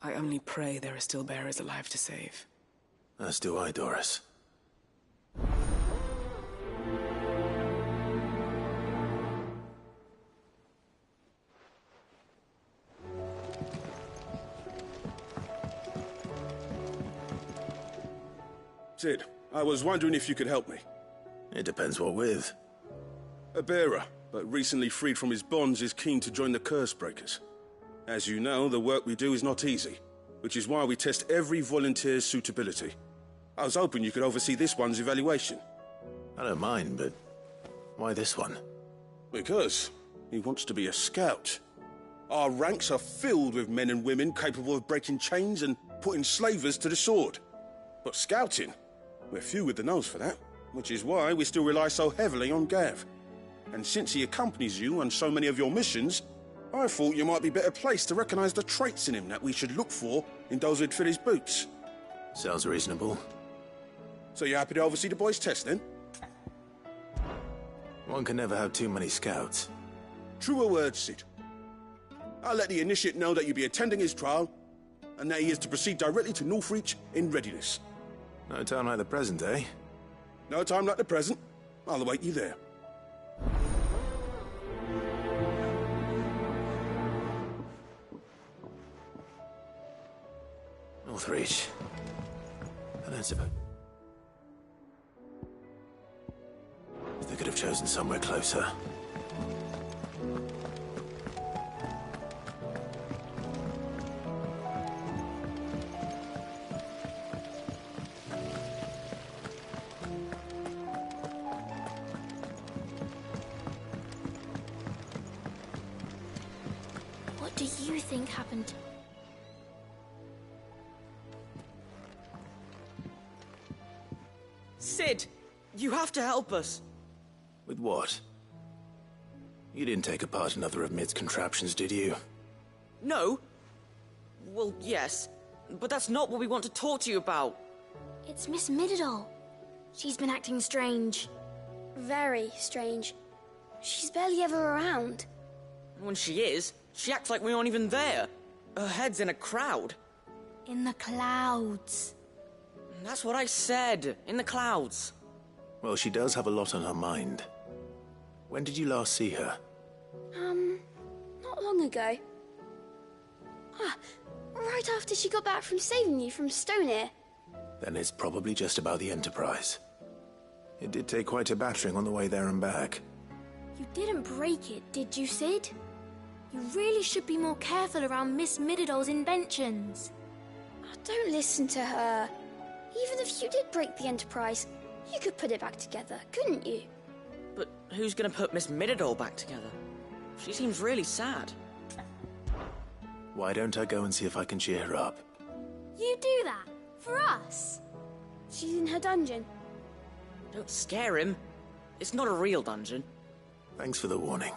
I only pray there are still bearers alive to save. As do I, Doris. Sid, I was wondering if you could help me. It depends what with. A bearer, but recently freed from his bonds, is keen to join the Cursebreakers. As you know, the work we do is not easy, which is why we test every volunteer's suitability. I was hoping you could oversee this one's evaluation. I don't mind, but why this one? Because he wants to be a scout. Our ranks are filled with men and women capable of breaking chains and putting slavers to the sword. But scouting? We're few with the nose for that, which is why we still rely so heavily on Gav. And since he accompanies you on so many of your missions, I thought you might be better placed to recognize the traits in him that we should look for in those who'd fill his boots. Sounds reasonable. So you're happy to oversee the boys' test, then? One can never have too many scouts. Truer words, Sid. I'll let the initiate know that you'll be attending his trial, and that he is to proceed directly to Northreach in readiness. No time like the present, eh? No time like the present. I'll await you there. Northreach. And that's about... They could have chosen somewhere closer. What do you think happened? Sid! You have to help us! With what? You didn't take apart another of Mid's contraptions, did you? No. Well, yes. But that's not what we want to talk to you about. It's Miss Mididol. She's been acting strange. Very strange. She's barely ever around. When she is, she acts like we aren't even there. Her head's in a crowd. In the clouds. That's what I said. In the clouds. Well, she does have a lot on her mind. When did you last see her? Not long ago. Right after she got back from saving you from Stoneir. Then it's probably just about the Enterprise. It did take quite a battering on the way there and back. You didn't break it, did you, Sid? You really should be more careful around Miss Mididol's inventions. Don't listen to her. Even if you did break the Enterprise, you could put it back together, couldn't you? But who's gonna put Miss Mididol back together? She seems really sad. Why don't I go and see if I can cheer her up? You do that? For us? She's in her dungeon. Don't scare him. It's not a real dungeon. Thanks for the warning.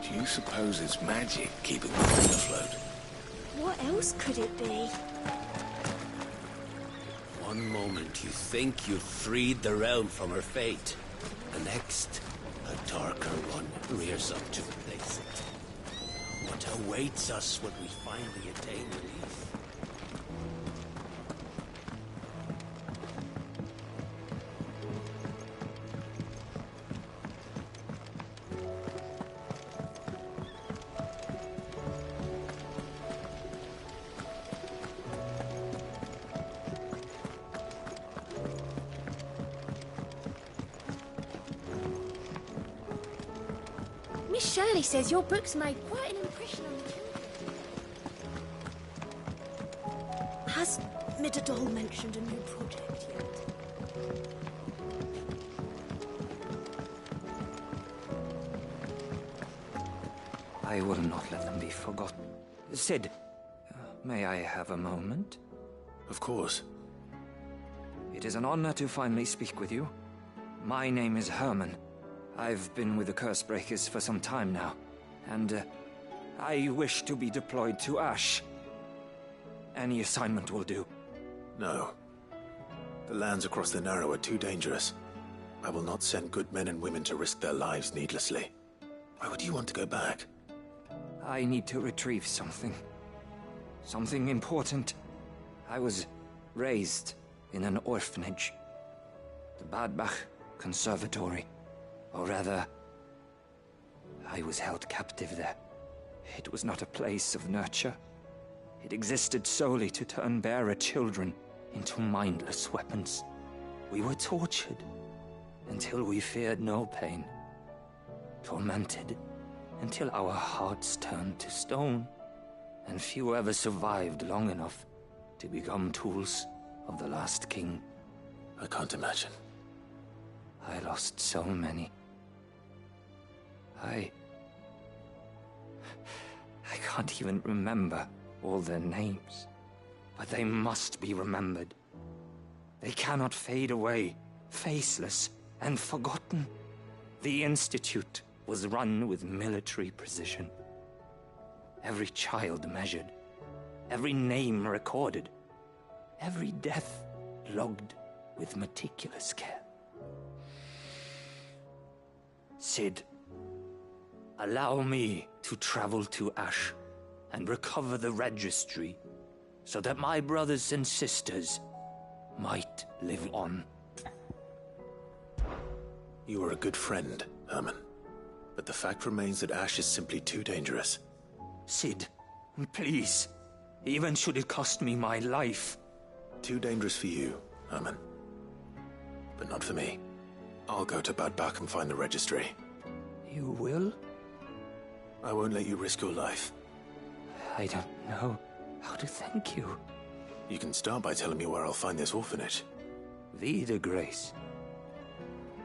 Do you suppose it's magic keeping the thing afloat? What else could it be? One moment you think you've freed the realm from her fate. The next, a darker one rears up to replace it. What awaits us when we finally attain relief? Shirley says your books made quite an impression on the children. Has Midadol mentioned a new project yet? I will not let them be forgotten. Sid, may I have a moment? Of course. It is an honor to finally speak with you. My name is Herman. I've been with the Cursebreakers for some time now, and I wish to be deployed to Ash. Any assignment will do. No. The lands across the Narrow are too dangerous. I will not send good men and women to risk their lives needlessly. Why would you want to go back? I need to retrieve something. Something important. I was raised in an orphanage. The Badbach Conservatory. Or rather, I was held captive there. It was not a place of nurture. It existed solely to turn bearer children into mindless weapons. We were tortured until we feared no pain. Tormented until our hearts turned to stone, and few ever survived long enough to become tools of the last king. I can't imagine. I lost so many. I can't even remember all their names, but they must be remembered. They cannot fade away, faceless and forgotten. The Institute was run with military precision. Every child measured, every name recorded, every death logged with meticulous care. Sid, allow me to travel to Ash and recover the registry so that my brothers and sisters might live on. You are a good friend, Herman. But the fact remains that Ash is simply too dangerous. Sid, please. Even should it cost me my life. Too dangerous for you, Herman. But not for me. I'll go to Bad Bach and find the registry. You will? I won't let you risk your life. I don't know how to thank you. You can start by telling me where I'll find this orphanage. Vida Grace.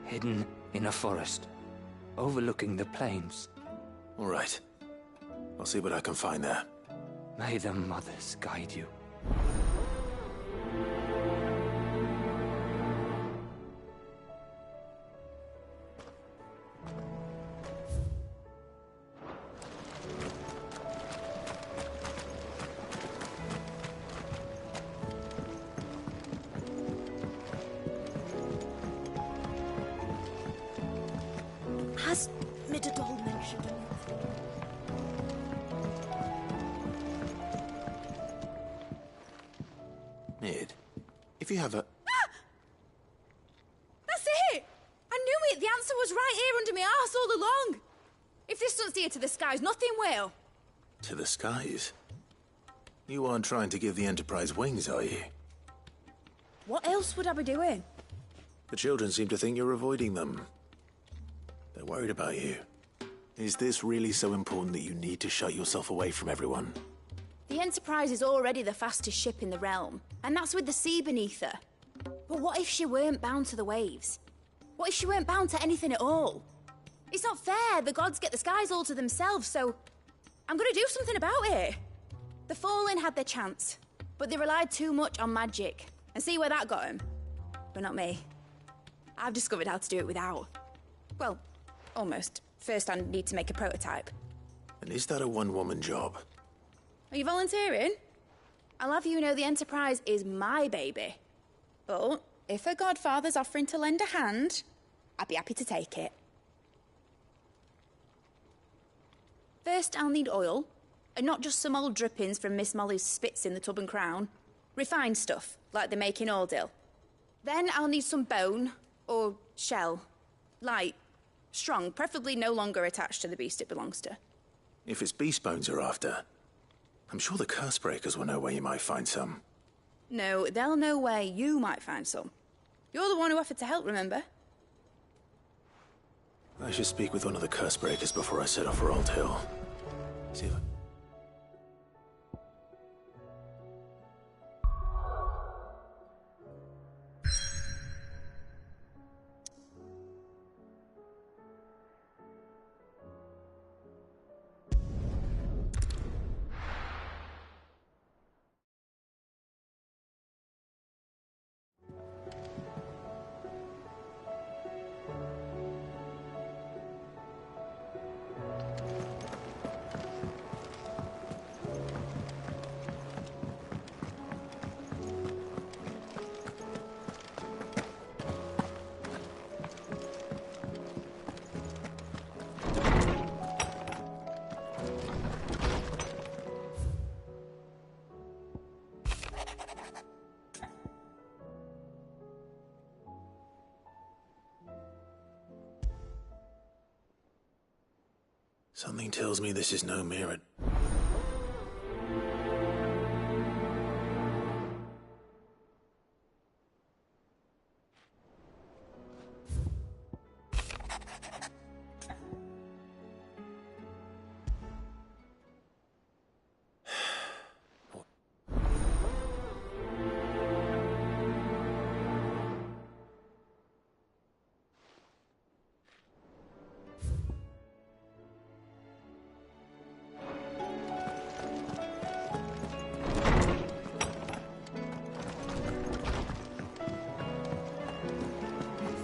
Hidden in a forest, overlooking the plains. All right. I'll see what I can find there. May the mothers guide you. Has Midadol mentioned anything? Mid, if you have a... That's it! I knew it! The answer was right here under my arse all along! If this doesn't steer to the skies, nothing will. To the skies? You aren't trying to give the Enterprise wings, are you? What else would I be doing? The children seem to think you're avoiding them. They're worried about you. Is this really so important that you need to shut yourself away from everyone? The Enterprise is already the fastest ship in the realm, and that's with the sea beneath her. But what if she weren't bound to the waves? What if she weren't bound to anything at all? It's not fair. The gods get the skies all to themselves, so I'm gonna do something about it. The Fallen had their chance, but they relied too much on magic. And see where that got them? But not me. I've discovered how to do it without. Well, almost. First I need to make a prototype. And is that a one-woman job? Are you volunteering? I'll have you know the Enterprise is my baby. But if a godfather's offering to lend a hand, I'd be happy to take it. First, I'll need oil, and not just some old drippings from Miss Molly's spits in the Tub and Crown. Refined stuff, like they make in Ordil. Then I'll need some bone, or shell. Light, strong, preferably no longer attached to the beast it belongs to. If it's beast bones you're after, I'm sure the Cursebreakers will know where you might find some. No, they'll know where you might find some. You're the one who offered to help, remember? I should speak with one of the curse breakers before I set off for Old Hill. See if I... Something tells me this is no mirror.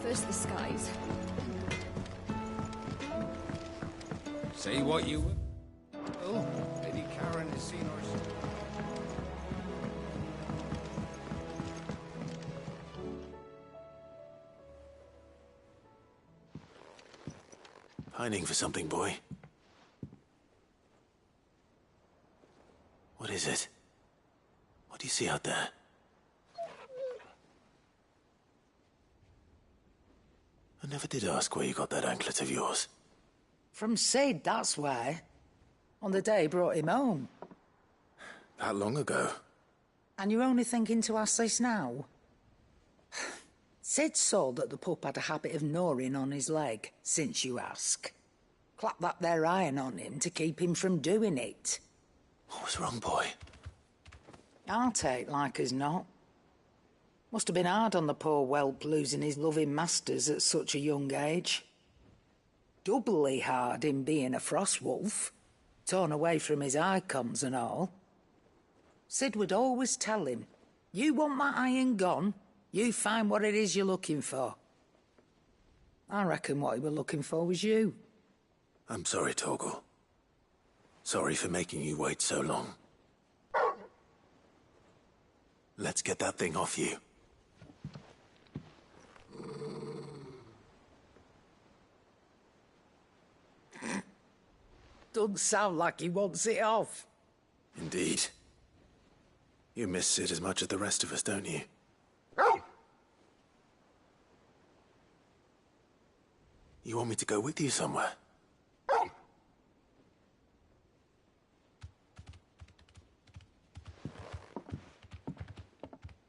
First the skies. Say what you will. Oh, Lady Karen has seen us. Pining for something, boy. What is it? What do you see out there? I never did ask where you got that anklet of yours. From Sid, that's why. On the day he brought him home. That long ago? And you're only thinking to ask this now? Sid saw that the pup had a habit of gnawing on his leg, since you ask. Clap that there iron on him to keep him from doing it. What was wrong, boy? I'll take like as not. Must have been hard on the poor whelp losing his loving masters at such a young age. Doubly hard in being a frost wolf, torn away from his icons and all. Sid would always tell him, you want that iron gone, you find what it is you're looking for. I reckon what he were looking for was you. I'm sorry, Torgal. Sorry for making you wait so long. Let's get that thing off you. Doesn't sound like he wants it off. Indeed. You miss Sid as much as the rest of us, don't you? You want me to go with you somewhere?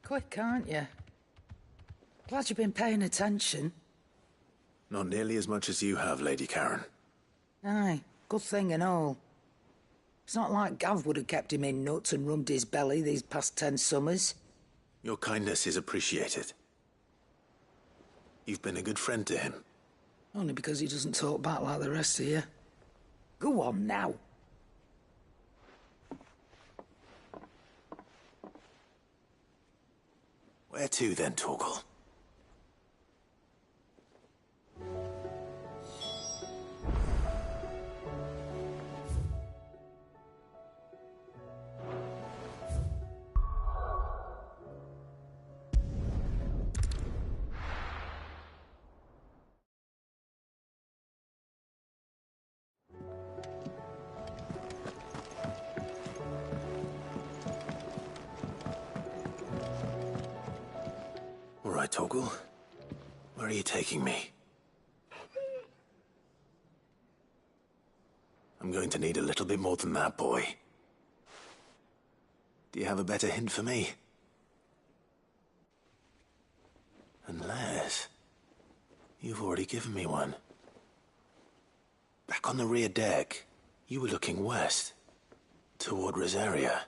Quick, aren't you? Glad you've been paying attention. Not nearly as much as you have, Lady Karen. Aye, good thing and all. It's not like Gav would have kept him in nuts and rubbed his belly these past 10 summers. Your kindness is appreciated. You've been a good friend to him. Only because he doesn't talk back like the rest of you. Go on now. Where to then, Torgal? All right, Torgal. Where are you taking me? I'm going to need a little bit more than that, boy. Do you have a better hint for me? Unless... you've already given me one. Back on the rear deck, you were looking west, toward Rosaria.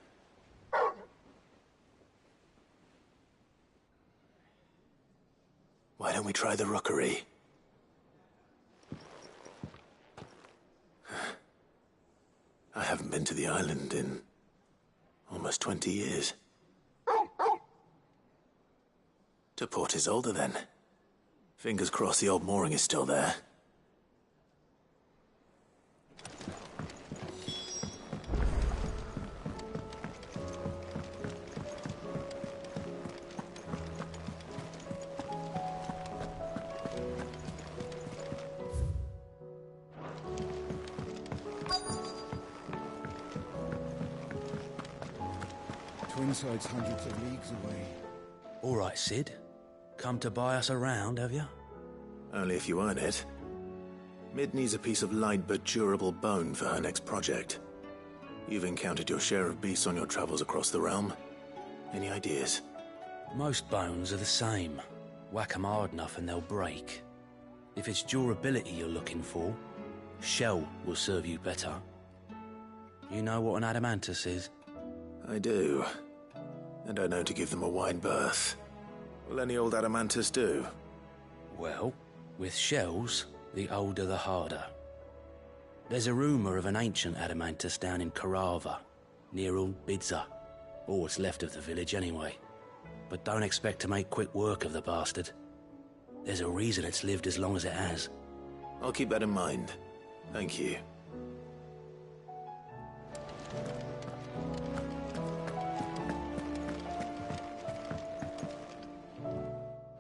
Why don't we try the rookery? I haven't been to the island in almost 20 years. To Port Isolde, then. Fingers crossed the old mooring is still there. Twinside's hundreds of leagues away. All right, Sid. Come to buy us around, have you? Only if you earn it. Mid needs a piece of light but durable bone for her next project. You've encountered your share of beasts on your travels across the realm. Any ideas? Most bones are the same. Whack 'em hard enough and they'll break. If it's durability you're looking for, shell will serve you better. You know what an adamantus is? I do. And I know to give them a wide berth. Will any old adamantus do? Well, with shells, the older the harder. There's a rumour of an ancient adamantus down in Carava, near Old Bidza. Or what's left of the village anyway. But don't expect to make quick work of the bastard. There's a reason it's lived as long as it has. I'll keep that in mind. Thank you.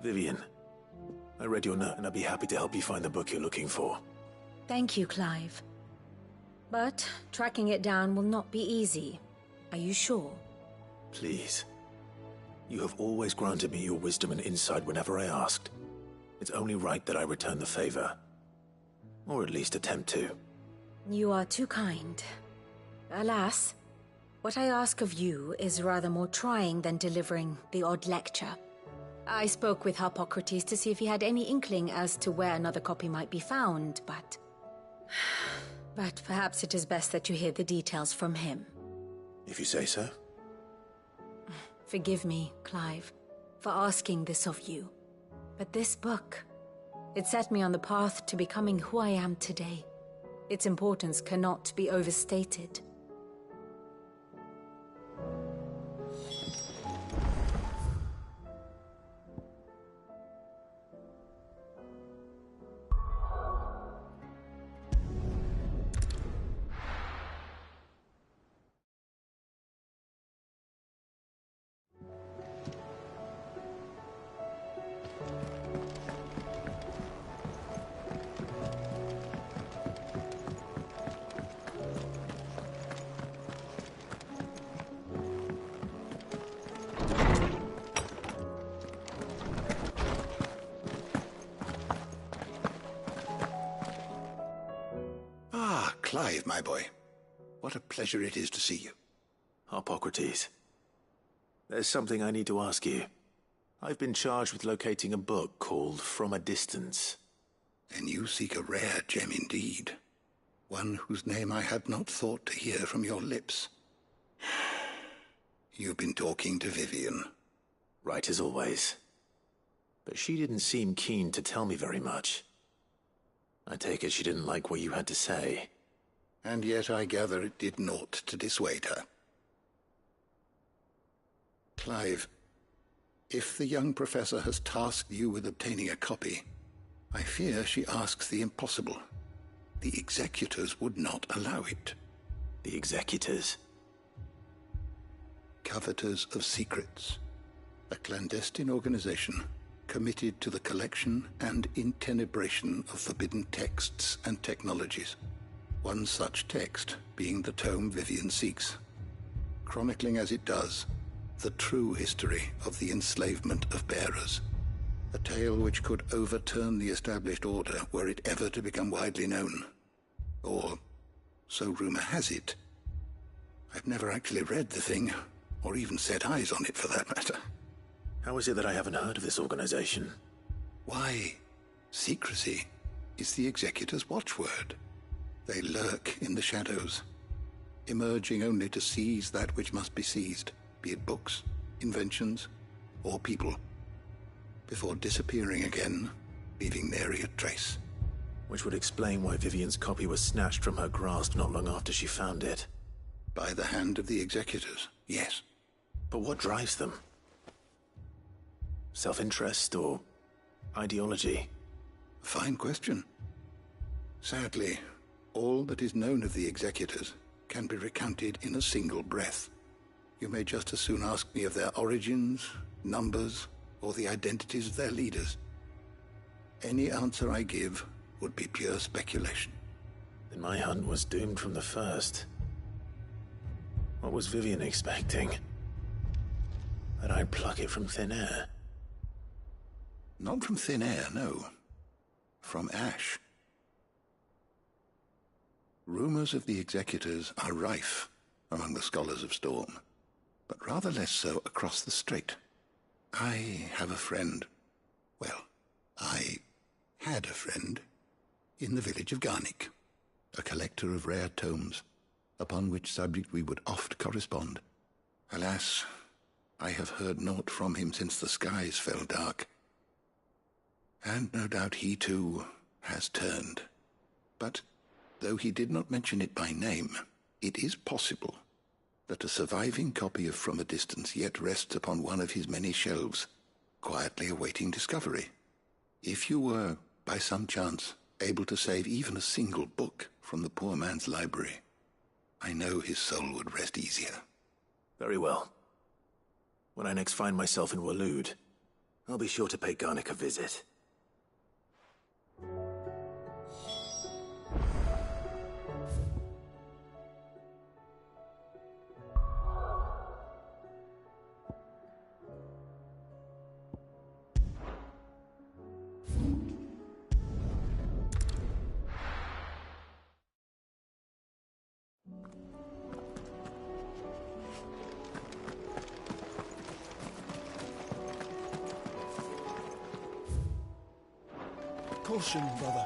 Vivian, I read your note and I'd be happy to help you find the book you're looking for. Thank you, Clive. But tracking it down will not be easy. Are you sure? Please. You have always granted me your wisdom and insight whenever I asked. It's only right that I return the favor. Or at least attempt to. You are too kind. Alas, what I ask of you is rather more trying than delivering the odd lecture. I spoke with Hippocrates to see if he had any inkling as to where another copy might be found, but perhaps it is best that you hear the details from him. If you say so. Forgive me, Clive, for asking this of you. But this book, it set me on the path to becoming who I am today. Its importance cannot be overstated. Clive, my boy. What a pleasure it is to see you. Hippocrates. There's something I need to ask you. I've been charged with locating a book called From a Distance. Then you seek a rare gem indeed. One whose name I had not thought to hear from your lips. You've been talking to Vivian. Right as always. But she didn't seem keen to tell me very much. I take it she didn't like what you had to say. And yet I gather it did naught to dissuade her. Clive, if the young professor has tasked you with obtaining a copy, I fear she asks the impossible. The executors would not allow it. The executors? Coveters of Secrets. A clandestine organization committed to the collection and intenebration of forbidden texts and technologies. One such text being the tome Vivian seeks, chronicling as it does the true history of the enslavement of bearers, a tale which could overturn the established order were it ever to become widely known. Or, so rumor has it. I've never actually read the thing, or even set eyes on it for that matter. How is it that I haven't heard of this organization? Why, secrecy is the executor's watchword. They lurk in the shadows, emerging only to seize that which must be seized, be it books, inventions, or people, before disappearing again, leaving nary a trace. Which would explain why Vivian's copy was snatched from her grasp not long after she found it. By the hand of the executors, yes. But what drives them? Self-interest or ideology? Fine question. Sadly, all that is known of the executors can be recounted in a single breath. You may just as soon ask me of their origins, numbers, or the identities of their leaders. Any answer I give would be pure speculation. Then my hunt was doomed from the first. What was Vivian expecting? That I'd pluck it from thin air? Not from thin air, no. From ash. Rumors of the executors are rife among the scholars of Storm, but rather less so across the strait. I have a friend. Well, I had a friend in the village of Garnick, a collector of rare tomes, upon which subject we would oft correspond. Alas, I have heard naught from him since the skies fell dark. And no doubt he too has turned. But though he did not mention it by name, it is possible that a surviving copy of From a Distance yet rests upon one of his many shelves, quietly awaiting discovery. If you were, by some chance, able to save even a single book from the poor man's library, I know his soul would rest easier. Very well. When I next find myself in Waloed, I'll be sure to pay Garnick a visit. Caution, brother.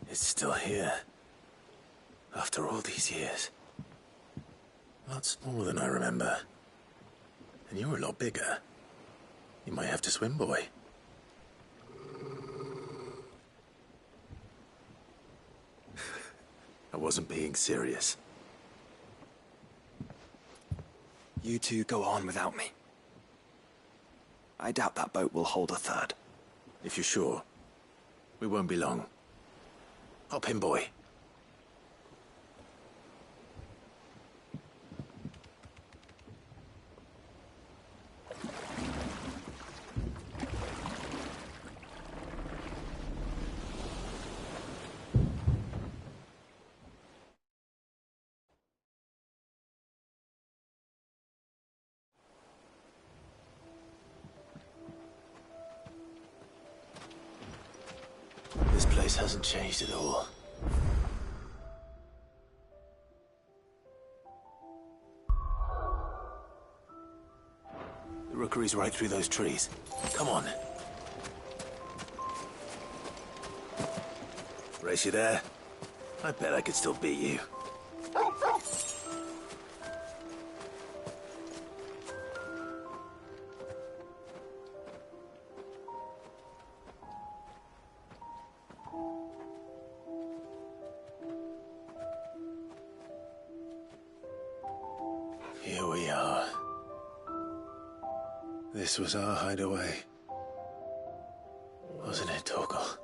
It's still here. After all these years. A lot smaller than I remember. And you're a lot bigger. You might have to swim, boy. I wasn't being serious. You two go on without me. I doubt that boat will hold a third. If you're sure, we won't be long. Hop in, boy. This place hasn't changed at all. The rookery's right through those trees. Come on. Race you there? I bet I could still beat you. Here we are. This was our hideaway. Wasn't it, Torgal?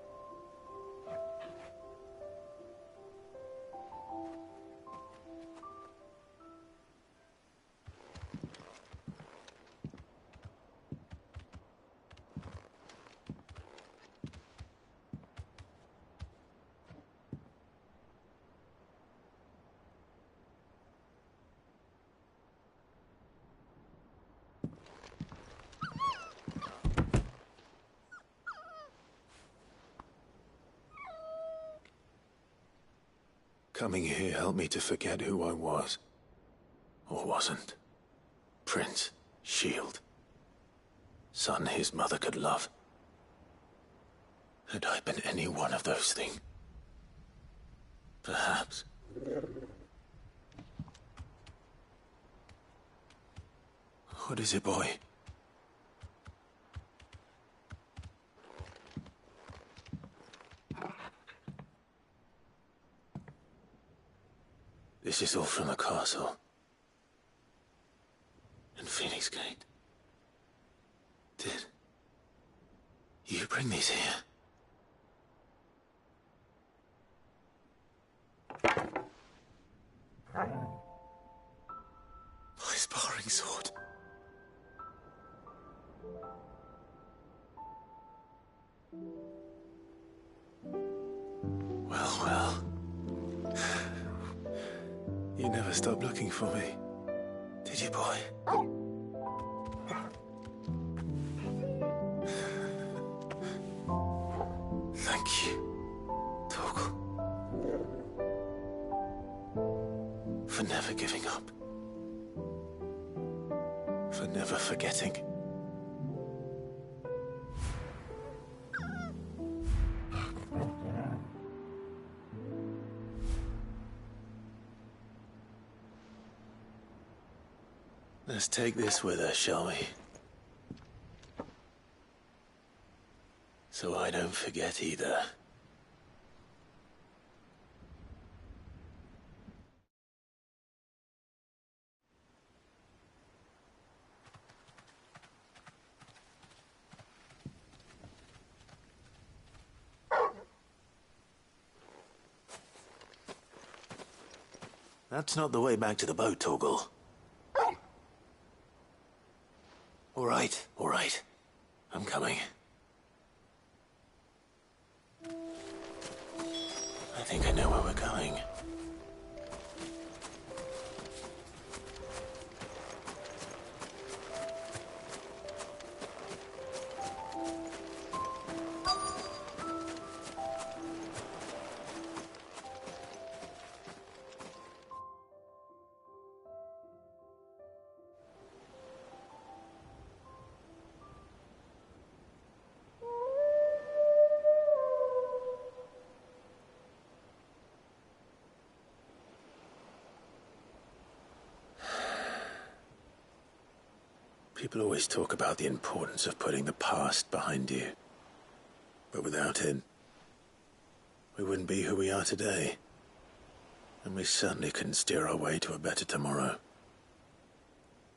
Coming here helped me to forget who I was. Or wasn't. Prince, shield. Son his mother could love. Had I been any one of those things? Perhaps. What is it, boy? This is all from the castle. And Phoenix Gate. Did you bring these here? My sparring sword. Well. You never stopped looking for me, did you, boy? Thank you, Torgal, for never giving up, for never forgetting. Let's take this with us, shall we? So I don't forget either. That's not the way back to the boat, Torgal. All right. I'm coming. I think I know where we're going. People always talk about the importance of putting the past behind you. But without it, we wouldn't be who we are today. And we certainly couldn't steer our way to a better tomorrow.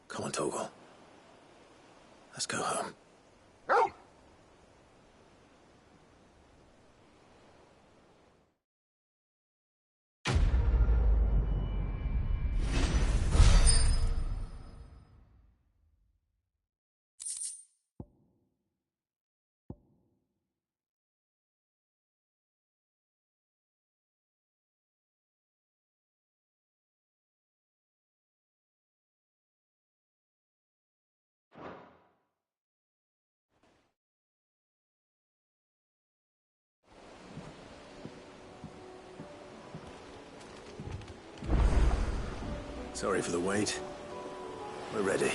Come on, Torgal. Let's go home. Sorry for the wait. We're ready.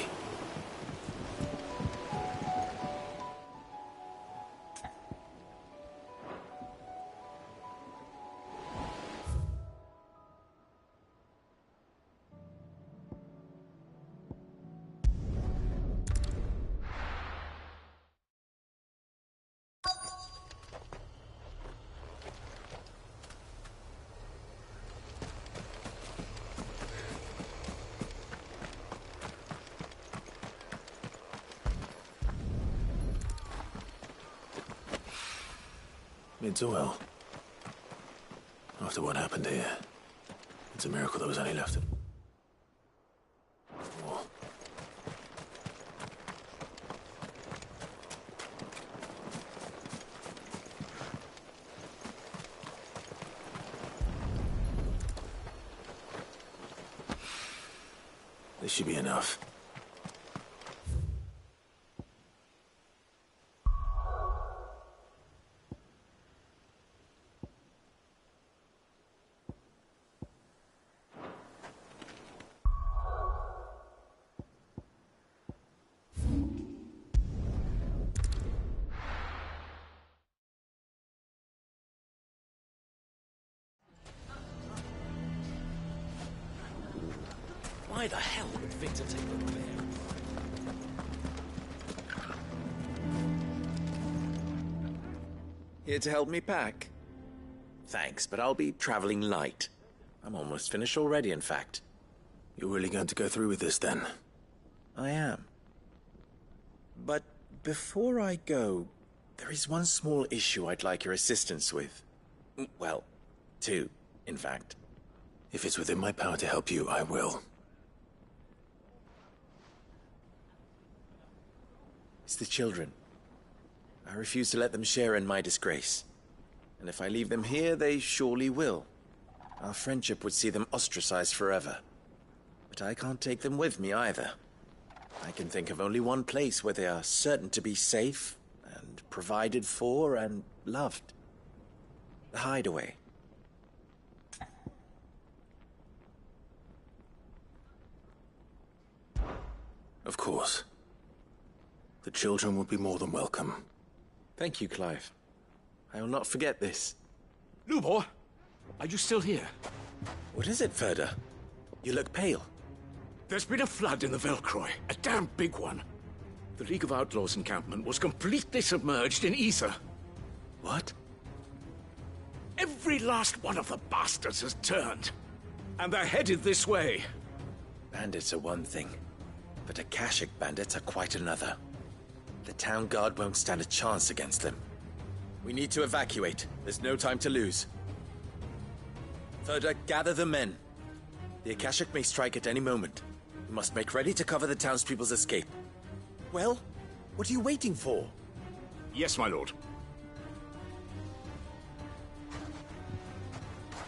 It's well. After what happened here, it's a miracle there was any left of war. This should be enough. Why the hell would Victor take the bear? Here to help me pack? Thanks, but I'll be traveling light. I'm almost finished already, in fact. You're really going to go through with this, then? I am. But before I go, there is one small issue I'd like your assistance with. Well, two, in fact. If it's within my power to help you, I will. It's the children. I refuse to let them share in my disgrace. And if I leave them here, they surely will. Our friendship would see them ostracized forever. But I can't take them with me either. I can think of only one place where they are certain to be safe and provided for and loved. The Hideaway. Of course. The children would be more than welcome. Thank you, Clive. I will not forget this. Lubor, are you still here? What is it, Ferda? You look pale. There's been a flood in the Velcroy, a damn big one. The League of Outlaws encampment was completely submerged in ether. What? Every last one of the bastards has turned, and they're headed this way. Bandits are one thing, but Akashic bandits are quite another. The town guard won't stand a chance against them. We need to evacuate. There's no time to lose. Ferda, gather the men. The Akashic may strike at any moment. We must make ready to cover the townspeople's escape. Well, what are you waiting for? Yes, my lord.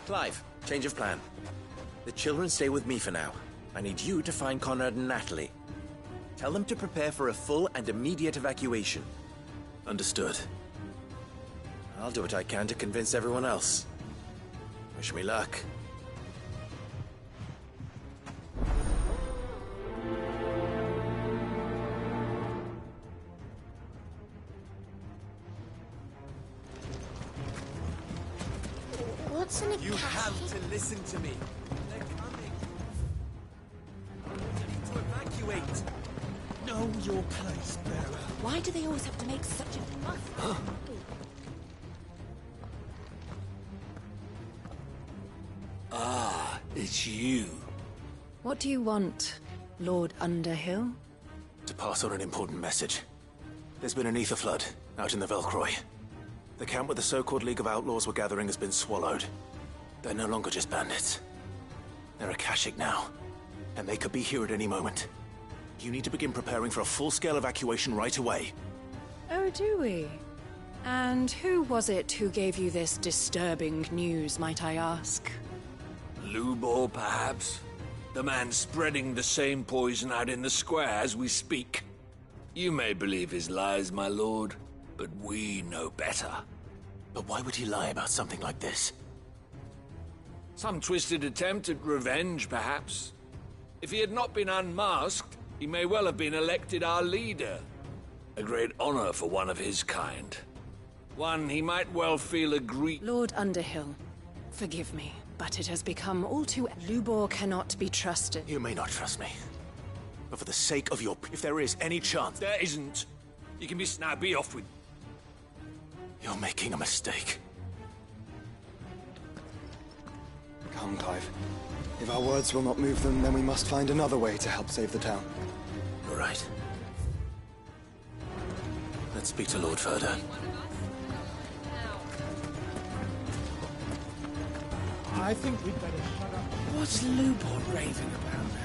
Clive, change of plan. The children stay with me for now. I need you to find Conrad and Natalie. Tell them to prepare for a full and immediate evacuation. Understood. I'll do what I can to convince everyone else. Wish me luck. What's an You have to listen to me. They're coming. I need to evacuate. Know your place, bearer. Why do they always have to make such a fuss? Ah, it's you. What do you want, Lord Underhill? To pass on an important message. There's been an ether flood out in the Velcroy. The camp where the so-called League of Outlaws were gathering has been swallowed. They're no longer just bandits. They're Akashic now, and they could be here at any moment. You need to begin preparing for a full-scale evacuation right away. Oh, do we? And who was it who gave you this disturbing news, might I ask? Lubor, perhaps? The man spreading the same poison out in the square as we speak. You may believe his lies, my lord, but we know better. But why would he lie about something like this? Some twisted attempt at revenge, perhaps. If he had not been unmasked, he may well have been elected our leader. A great honor for one of his kind. One he might well feel aggrieved. Lord Underhill, forgive me, but it has become all too... Lubor cannot be trusted. You may not trust me. But for the sake of your... If there is any chance... There isn't. You can be snappy off with... You're making a mistake. Come, Clive. If our words will not move them, then we must find another way to help save the town. You're right. Let's speak to Lord Ferda. I think we'd better shut up. What's Lubor raving about now?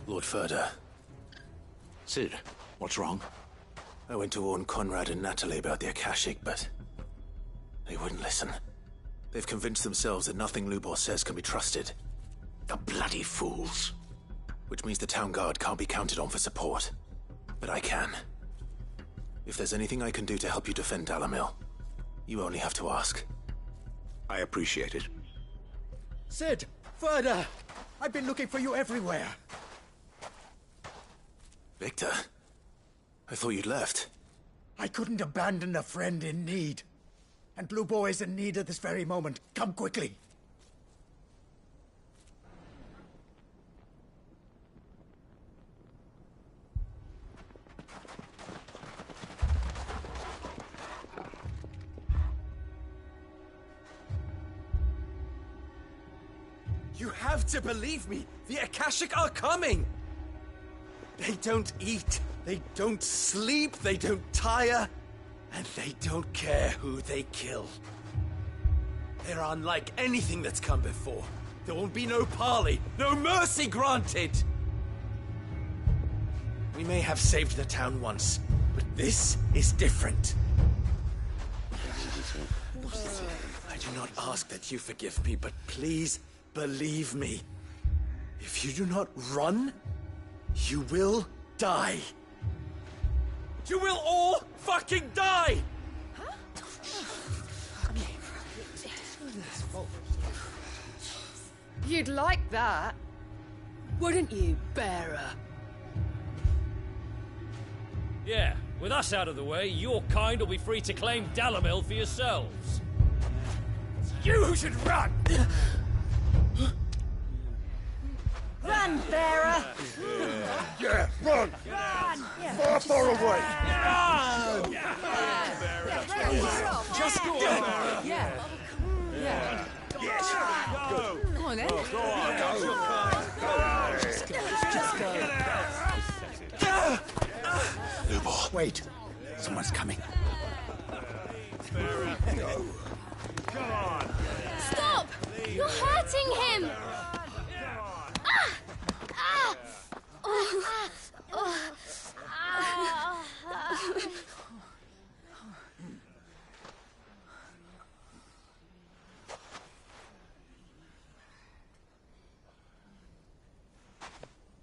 Lord Ferda. Sid, what's wrong? I went to warn Conrad and Natalie about the Akashic, but they wouldn't listen. They've convinced themselves that nothing Lubor says can be trusted. The bloody fools. Which means the town guard can't be counted on for support. But I can. If there's anything I can do to help you defend Dalamil, you only have to ask. I appreciate it. Sid! Ferda! I've been looking for you everywhere. Victor, I thought you'd left. I couldn't abandon a friend in need. And Blue Boy is in need at this very moment. Come quickly. You have to believe me! The Akashic are coming! They don't eat, they don't sleep, they don't tire, and they don't care who they kill. They're unlike anything that's come before. There won't be no parley, no mercy granted! We may have saved the town once, but this is different. I do not ask that you forgive me, but please believe me. If you do not run, you will die. You will all fucking die! You'd like that, wouldn't you, bearer? Yeah, with us out of the way, your kind will be free to claim Dalamil for yourselves. You who should run! Run, bearer! Yeah, run! Run! Far away! Run! Just go on. Yeah. Yeah. Yes! Go! Go on, then. Go on! Just go. Lubo. Wait. Someone's coming. Come on! Stop! You're hurting him!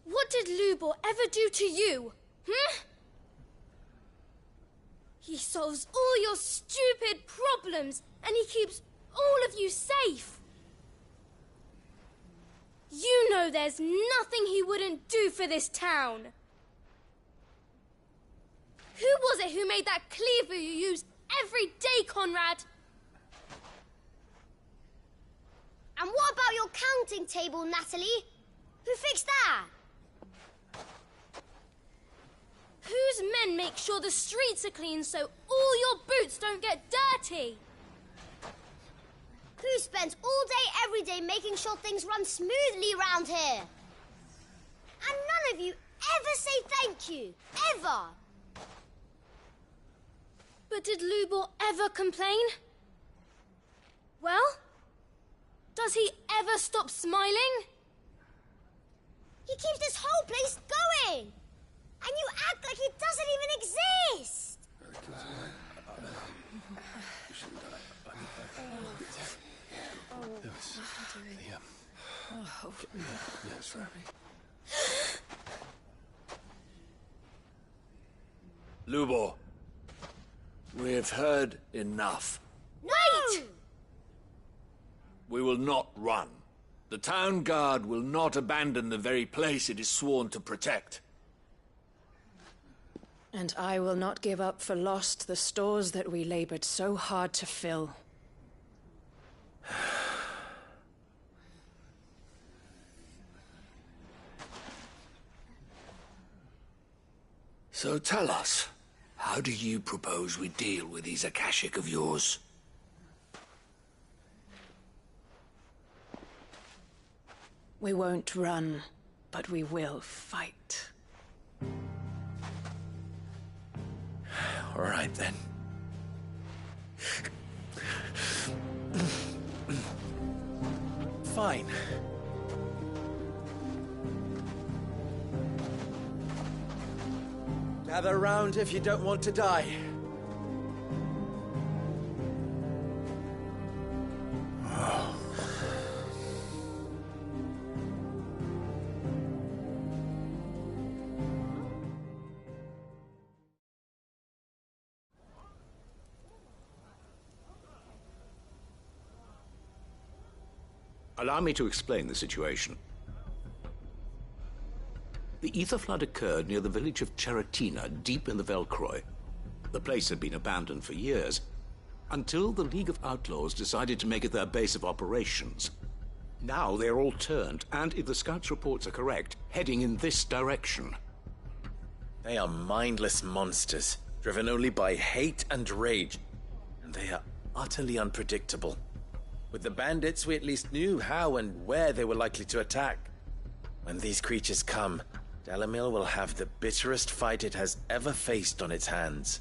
What did Lubor ever do to you? He solves all your stupid problems, and he keeps all of you safe. You know there's nothing he wouldn't do for this town. Who was it who made that cleaver you use every day, Conrad? And what about your counting table, Natalie? Who fixed that? Whose men make sure the streets are clean so all your boots don't get dirty? Who spends all day, every day making sure things run smoothly round here? And none of you ever say thank you. Ever. But did Lubor ever complain? Well, does he ever stop smiling? He keeps this whole place going. And you act like it doesn't even exist. Yes, Lubor, we have heard enough. Wait! We will not run. The town guard will not abandon the very place it is sworn to protect. And I will not give up for lost the stores that we labored so hard to fill. So tell us, how do you propose we deal with these Akashic of yours? We won't run, but we will fight. All right, then. Fine. Gather round if you don't want to die. Allow me to explain the situation. The ether flood occurred near the village of Cheratina, deep in the Velcroy. The place had been abandoned for years, until the League of Outlaws decided to make it their base of operations. Now they're all turned, and if the scouts' reports are correct, heading in this direction. They are mindless monsters, driven only by hate and rage, and they are utterly unpredictable. With the bandits, we at least knew how and where they were likely to attack. When these creatures come, Dalamil will have the bitterest fight it has ever faced on its hands.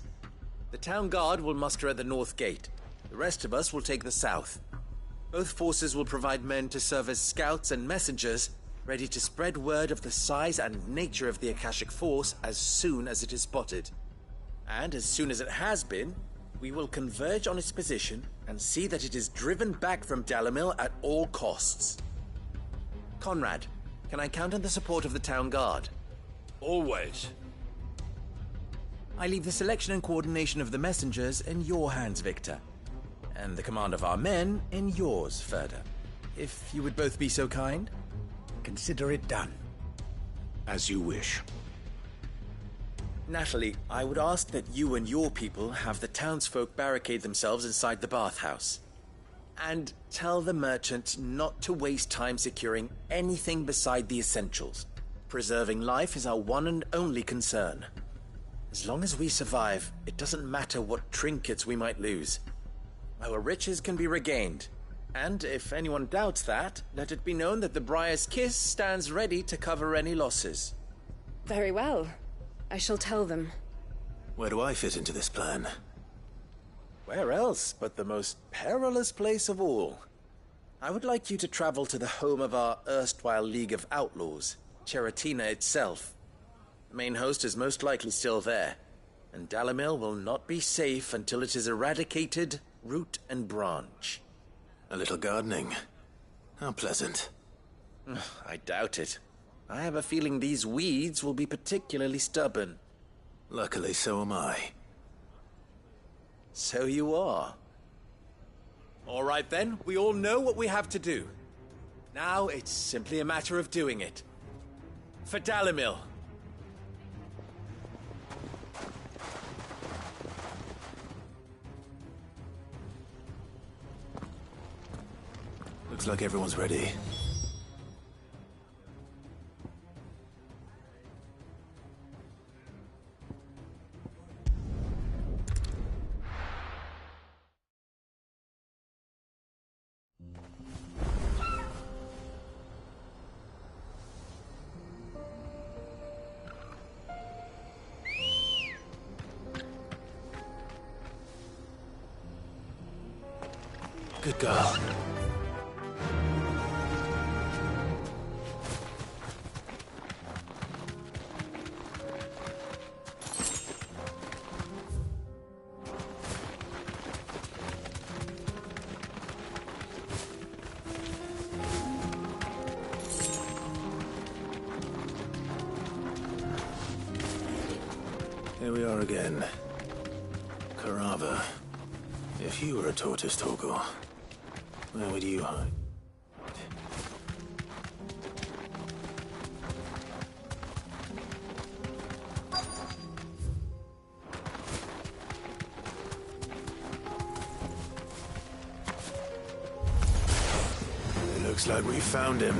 The town guard will muster at the north gate. The rest of us will take the south. Both forces will provide men to serve as scouts and messengers, ready to spread word of the size and nature of the Akashic Force as soon as it is spotted. And as soon as it has been, we will converge on its position and see that it is driven back from Dalamil at all costs. Conrad, can I count on the support of the town guard? Always. I leave the selection and coordination of the messengers in your hands, Victor. And the command of our men in yours, Ferda. If you would both be so kind. Consider it done. As you wish. Natalie, I would ask that you and your people have the townsfolk barricade themselves inside the bathhouse. And tell the merchant not to waste time securing anything beside the essentials. Preserving life is our one and only concern. As long as we survive, it doesn't matter what trinkets we might lose. Our riches can be regained. And if anyone doubts that, let it be known that the Briar's Kiss stands ready to cover any losses. Very well. I shall tell them. Where do I fit into this plan? Where else but the most perilous place of all? I would like you to travel to the home of our erstwhile League of Outlaws, Cheratina itself. The main host is most likely still there, and Dalamil will not be safe until it is eradicated, root and branch. A little gardening. How pleasant. I doubt it. I have a feeling these weeds will be particularly stubborn. Luckily, so am I. So you are. All right then, we all know what we have to do. Now it's simply a matter of doing it. For Dalamil. Looks like everyone's ready. Good girl. Here we are again. Carava. If you were a tortoise, Torgor, where would you hide? It looks like we found him.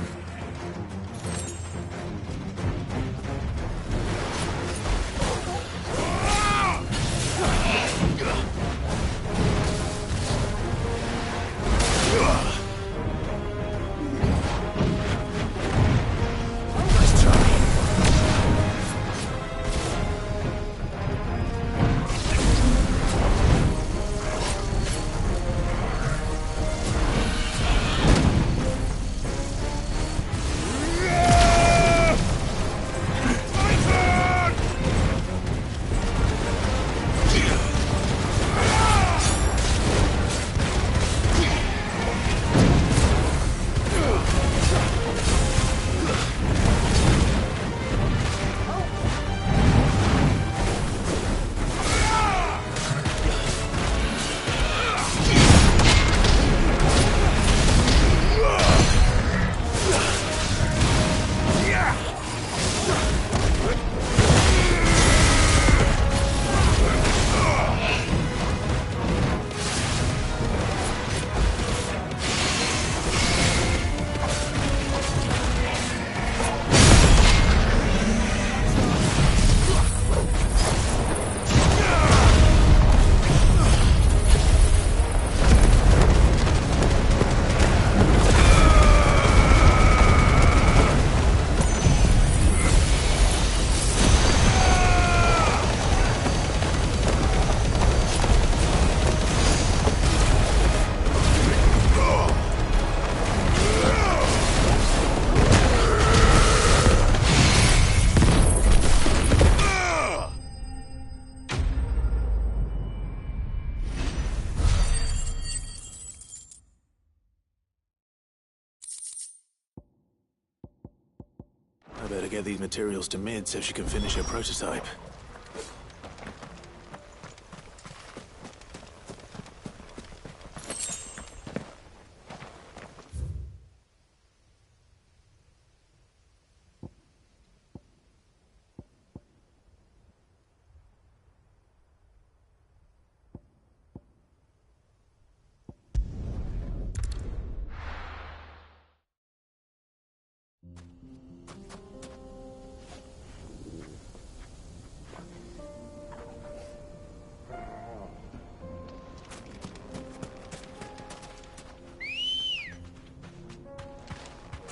I better get these materials to Mid so she can finish her prototype.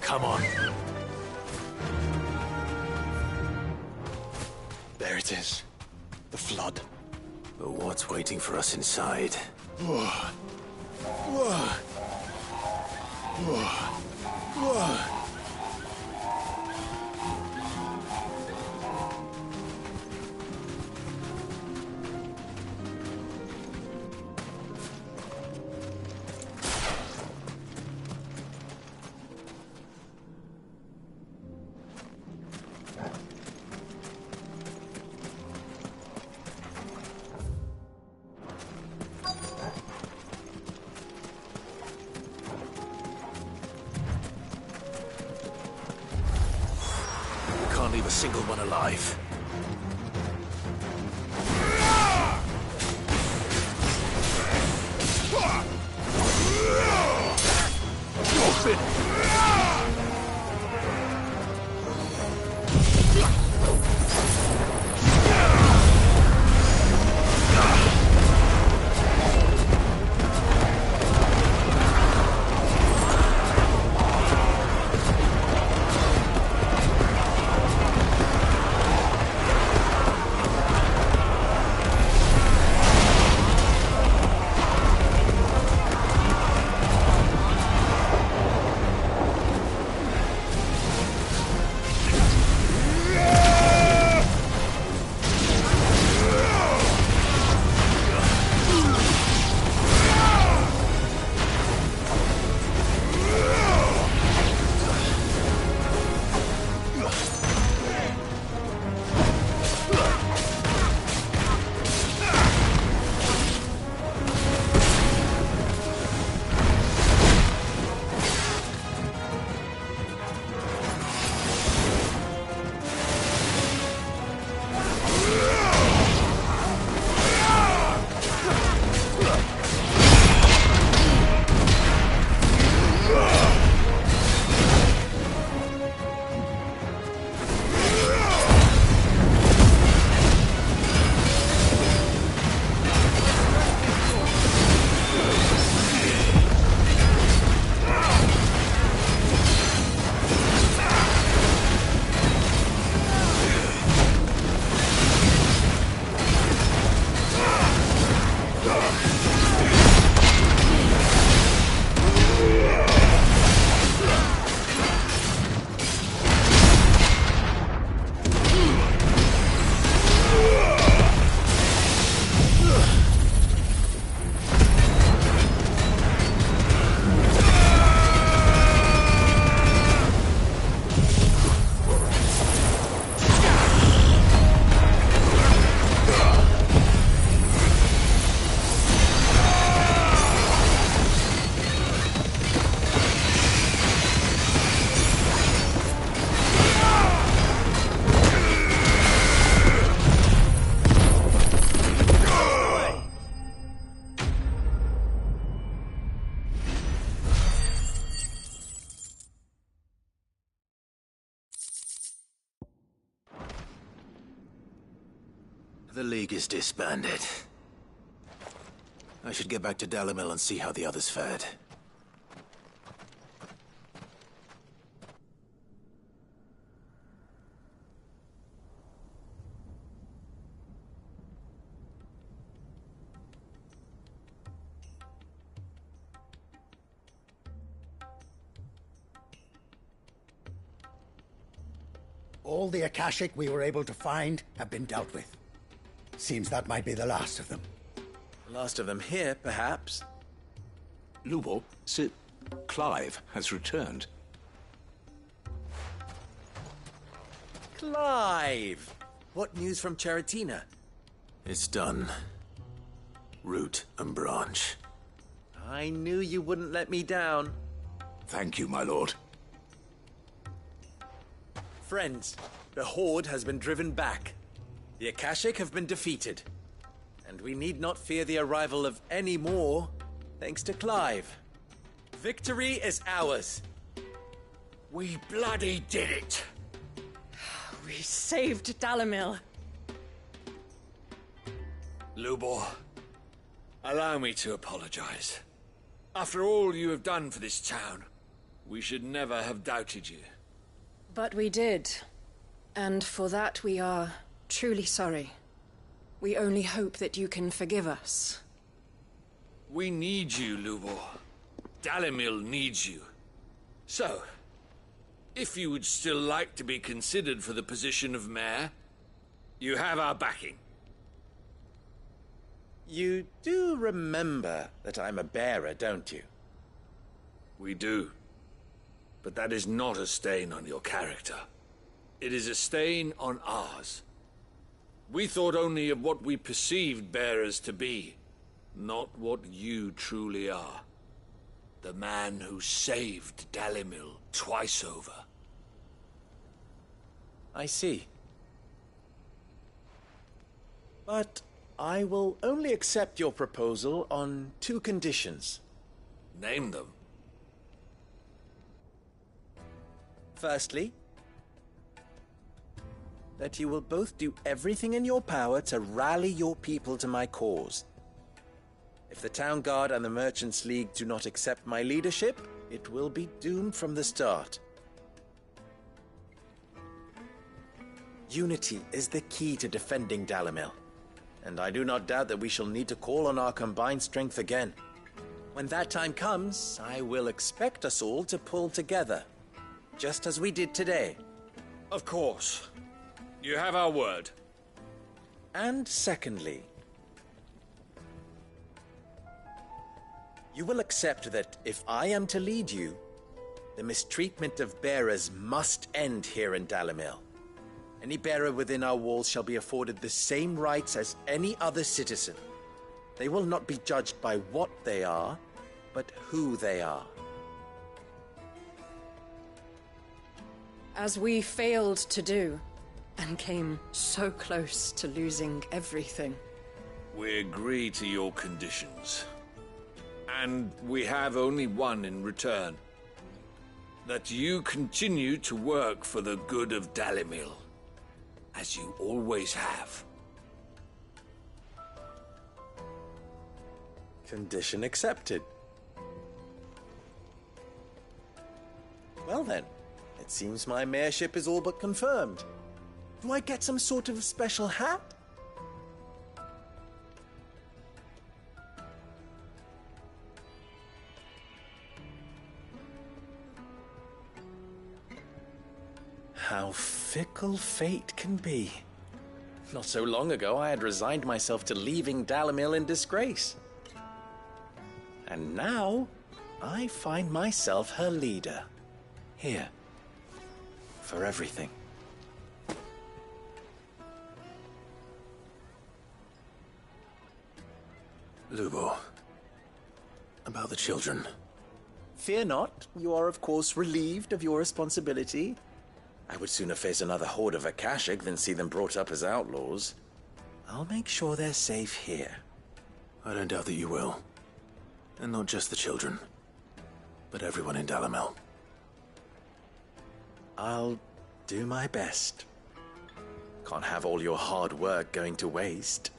Come on. There it is. The flood. But what's waiting for us inside? Whoa. Whoa. Whoa. Whoa. Can't leave a single one alive. The League is disbanded. I should get back to Dalimil and see how the others fared. All the Akashic we were able to find have been dealt with. Seems that might be the last of them. Last of them here, perhaps. Lubo, Sir Clive has returned. Clive! What news from Charatina? It's done. Root and branch. I knew you wouldn't let me down. Thank you, my lord. Friends, the Horde has been driven back. The Akashic have been defeated. And we need not fear the arrival of any more, thanks to Clive. Victory is ours. We bloody did it! We saved Dalimil. Lubor, allow me to apologize. After all you have done for this town, we should never have doubted you. But we did. And for that we are truly sorry. We only hope that you can forgive us. We need you, Lubor. Dalimil needs you. So, if you would still like to be considered for the position of mayor, you have our backing. You do remember that I'm a bearer, don't you? We do. But that is not a stain on your character. It is a stain on ours. We thought only of what we perceived bearers to be, not what you truly are. The man who saved Dalimil twice over. I see. But I will only accept your proposal on 2 conditions. Name them. Firstly, that you will both do everything in your power to rally your people to my cause. If the Town Guard and the Merchants League do not accept my leadership, it will be doomed from the start. Unity is the key to defending Dalimil, and I do not doubt that we shall need to call on our combined strength again. When that time comes, I will expect us all to pull together, just as we did today. Of course. You have our word. And secondly, you will accept that if I am to lead you, the mistreatment of bearers must end here in Dalimil. Any bearer within our walls shall be afforded the same rights as any other citizen. They will not be judged by what they are, but who they are. As we failed to do, and came so close to losing everything. We agree to your conditions. And we have only one in return. That you continue to work for the good of Dalimil, as you always have. Condition accepted. Well then, it seems my mayorship is all but confirmed. Do I get some sort of special hat? How fickle fate can be. Not so long ago, I had resigned myself to leaving Dalimil in disgrace. And now, I find myself her leader. Here. For everything. Lubo, about the children. Fear not. You are, of course, relieved of your responsibility. I would sooner face another horde of Akashic than see them brought up as outlaws. I'll make sure they're safe here. I don't doubt that you will. And not just the children, but everyone in Dalimil. I'll do my best. Can't have all your hard work going to waste.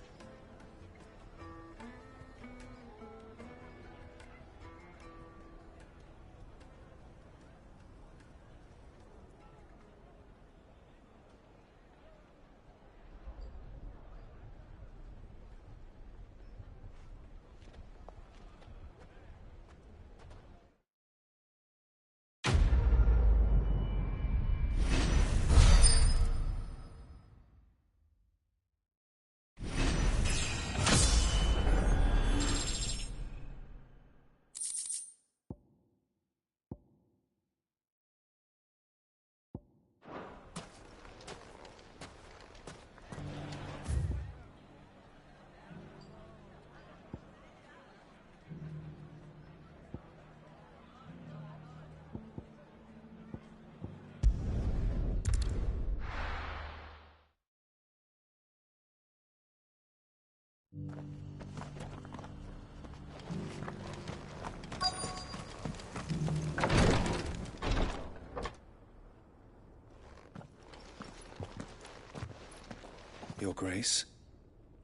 Your Grace,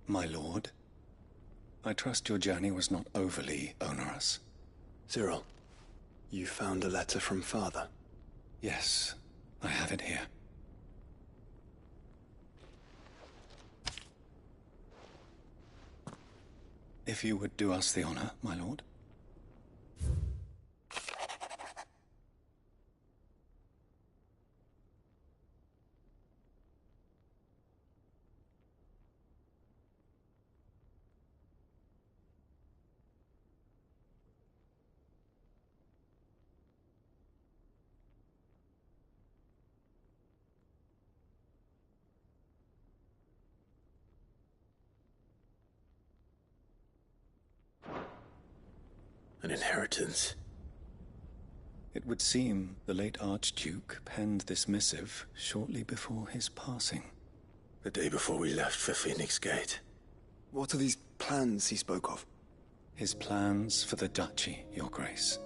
my lord, I trust your journey was not overly onerous. Cyril, you found a letter from Father? Yes, I have it here. If you would do us the honor, my lord. An inheritance. It would seem the late Archduke penned this missive shortly before his passing. The day before we left for Phoenix Gate. What are these plans he spoke of? His plans for the duchy, Your Grace.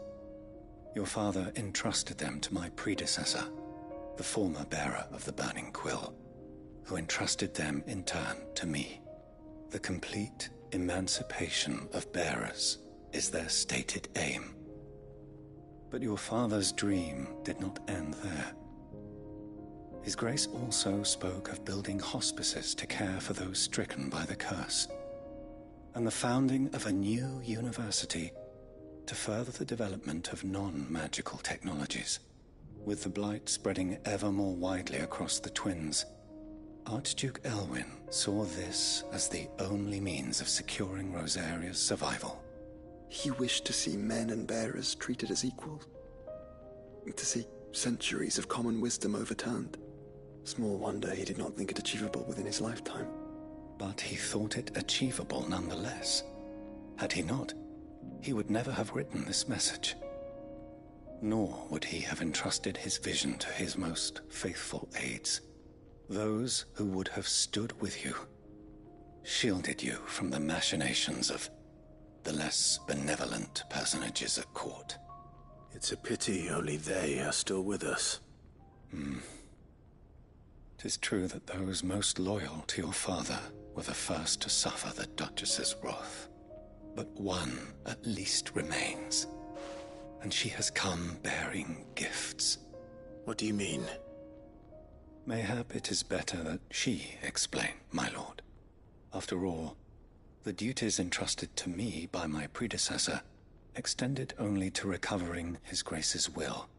Your father entrusted them to my predecessor, the former bearer of the Burning Quill, who entrusted them in turn to me. The complete emancipation of bearers is their stated aim. But your father's dream did not end there. His Grace also spoke of building hospices to care for those stricken by the curse, and the founding of a new university to further the development of non-magical technologies. With the blight spreading ever more widely across the twins, Archduke Elwyn saw this as the only means of securing Rosaria's survival. He wished to see men and bearers treated as equals. To see centuries of common wisdom overturned. Small wonder he did not think it achievable within his lifetime. But he thought it achievable nonetheless. Had he not, he would never have written this message. Nor would he have entrusted his vision to his most faithful aides. Those who would have stood with you, shielded you from the machinations of the less benevolent personages at court. It's a pity only they are still with us. 'Tis true that those most loyal to your father were the first to suffer the Duchess's wrath. But one at least remains, and she has come bearing gifts. What do you mean? Mayhap it is better that she explain, my lord. After all, the duties entrusted to me by my predecessor extended only to recovering His Grace's will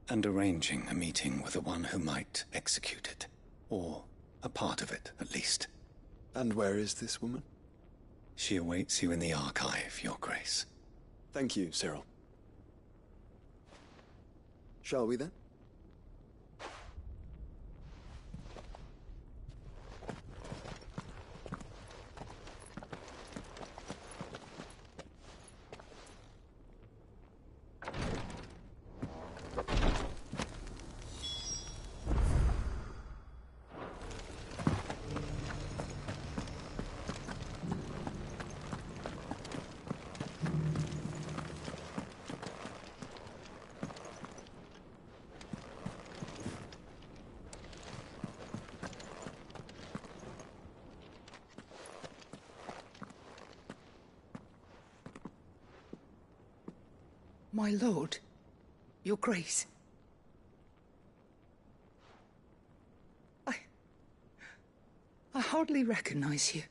and arranging a meeting with the one who might execute it, or a part of it, at least. And where is this woman? She awaits you in the archive, Your Grace. Thank you, Cyril. Shall we then? My lord, your grace. I hardly recognize you.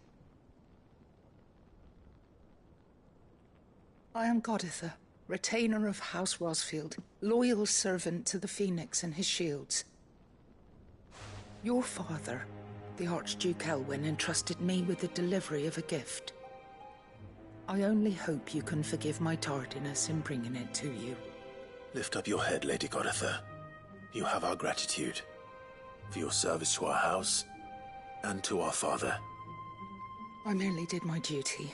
I am Goditha, retainer of House Rosfield, loyal servant to the Phoenix and his shields. Your father, the Archduke Elwyn, entrusted me with the delivery of a gift. I only hope you can forgive my tardiness in bringing it to you. Lift up your head, Lady Goditha. You have our gratitude for your service to our house and to our father. I merely did my duty,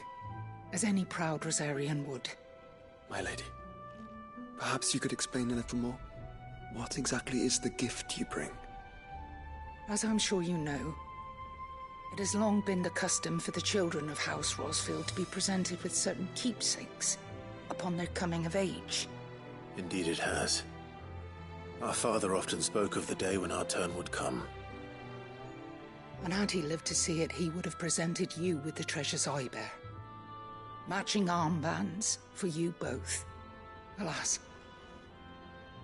as any proud Rosarian would. My lady, perhaps you could explain a little more? What exactly is the gift you bring? As I'm sure you know, it has long been the custom for the children of House Rosfield to be presented with certain keepsakes upon their coming of age. Indeed it has. Our father often spoke of the day when our turn would come. And had he lived to see it, he would have presented you with the treasures I bear. Matching armbands for you both. Alas,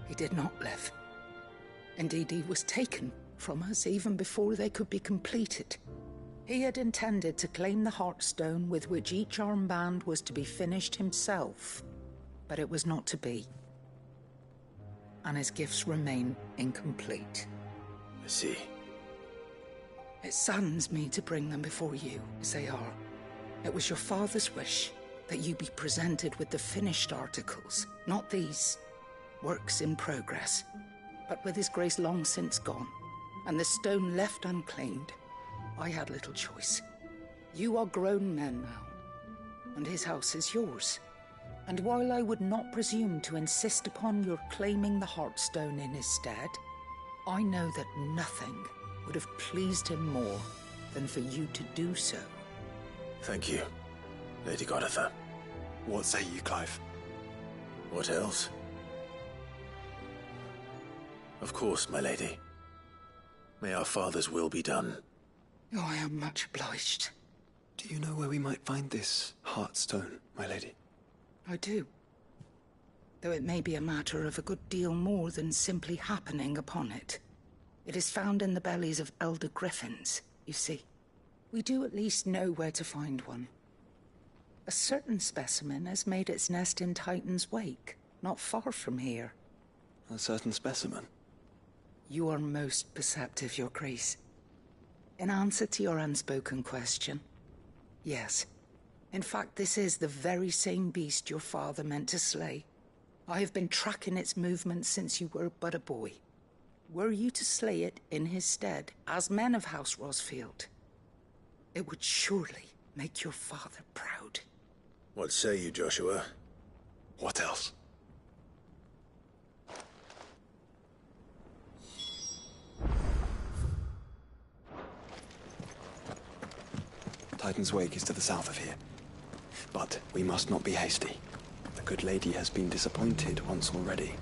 he did not live. Indeed, he was taken from us even before they could be completed. He had intended to claim the Heartstone with which each armband was to be finished himself, but it was not to be. And his gifts remain incomplete. I see. It saddens me to bring them before you, as they are. It was your father's wish that you be presented with the finished articles, not these works in progress. But with his grace long since gone, and the stone left unclaimed, I had little choice. You are grown men now, and his house is yours. And while I would not presume to insist upon your claiming the Heartstone in his stead, I know that nothing would have pleased him more than for you to do so. Thank you, Lady Goditha. What say you, Clive? What else? Of course, my lady. May our father's will be done. Oh, I am much obliged. Do you know where we might find this Heartstone, my lady? I do. Though it may be a matter of a good deal more than simply happening upon it. It is found in the bellies of elder griffins, you see. We do at least know where to find one. A certain specimen has made its nest in Titan's Wake, not far from here. A certain specimen? You are most perceptive, Your Grace. In answer to your unspoken question, yes. In fact, this is the very same beast your father meant to slay. I have been tracking its movements since you were but a boy. Were you to slay it in his stead, as men of House Rosfield, it would surely make your father proud. What say you, Joshua? What else? Titan's Wake is to the south of here. But we must not be hasty. The good lady has been disappointed once already.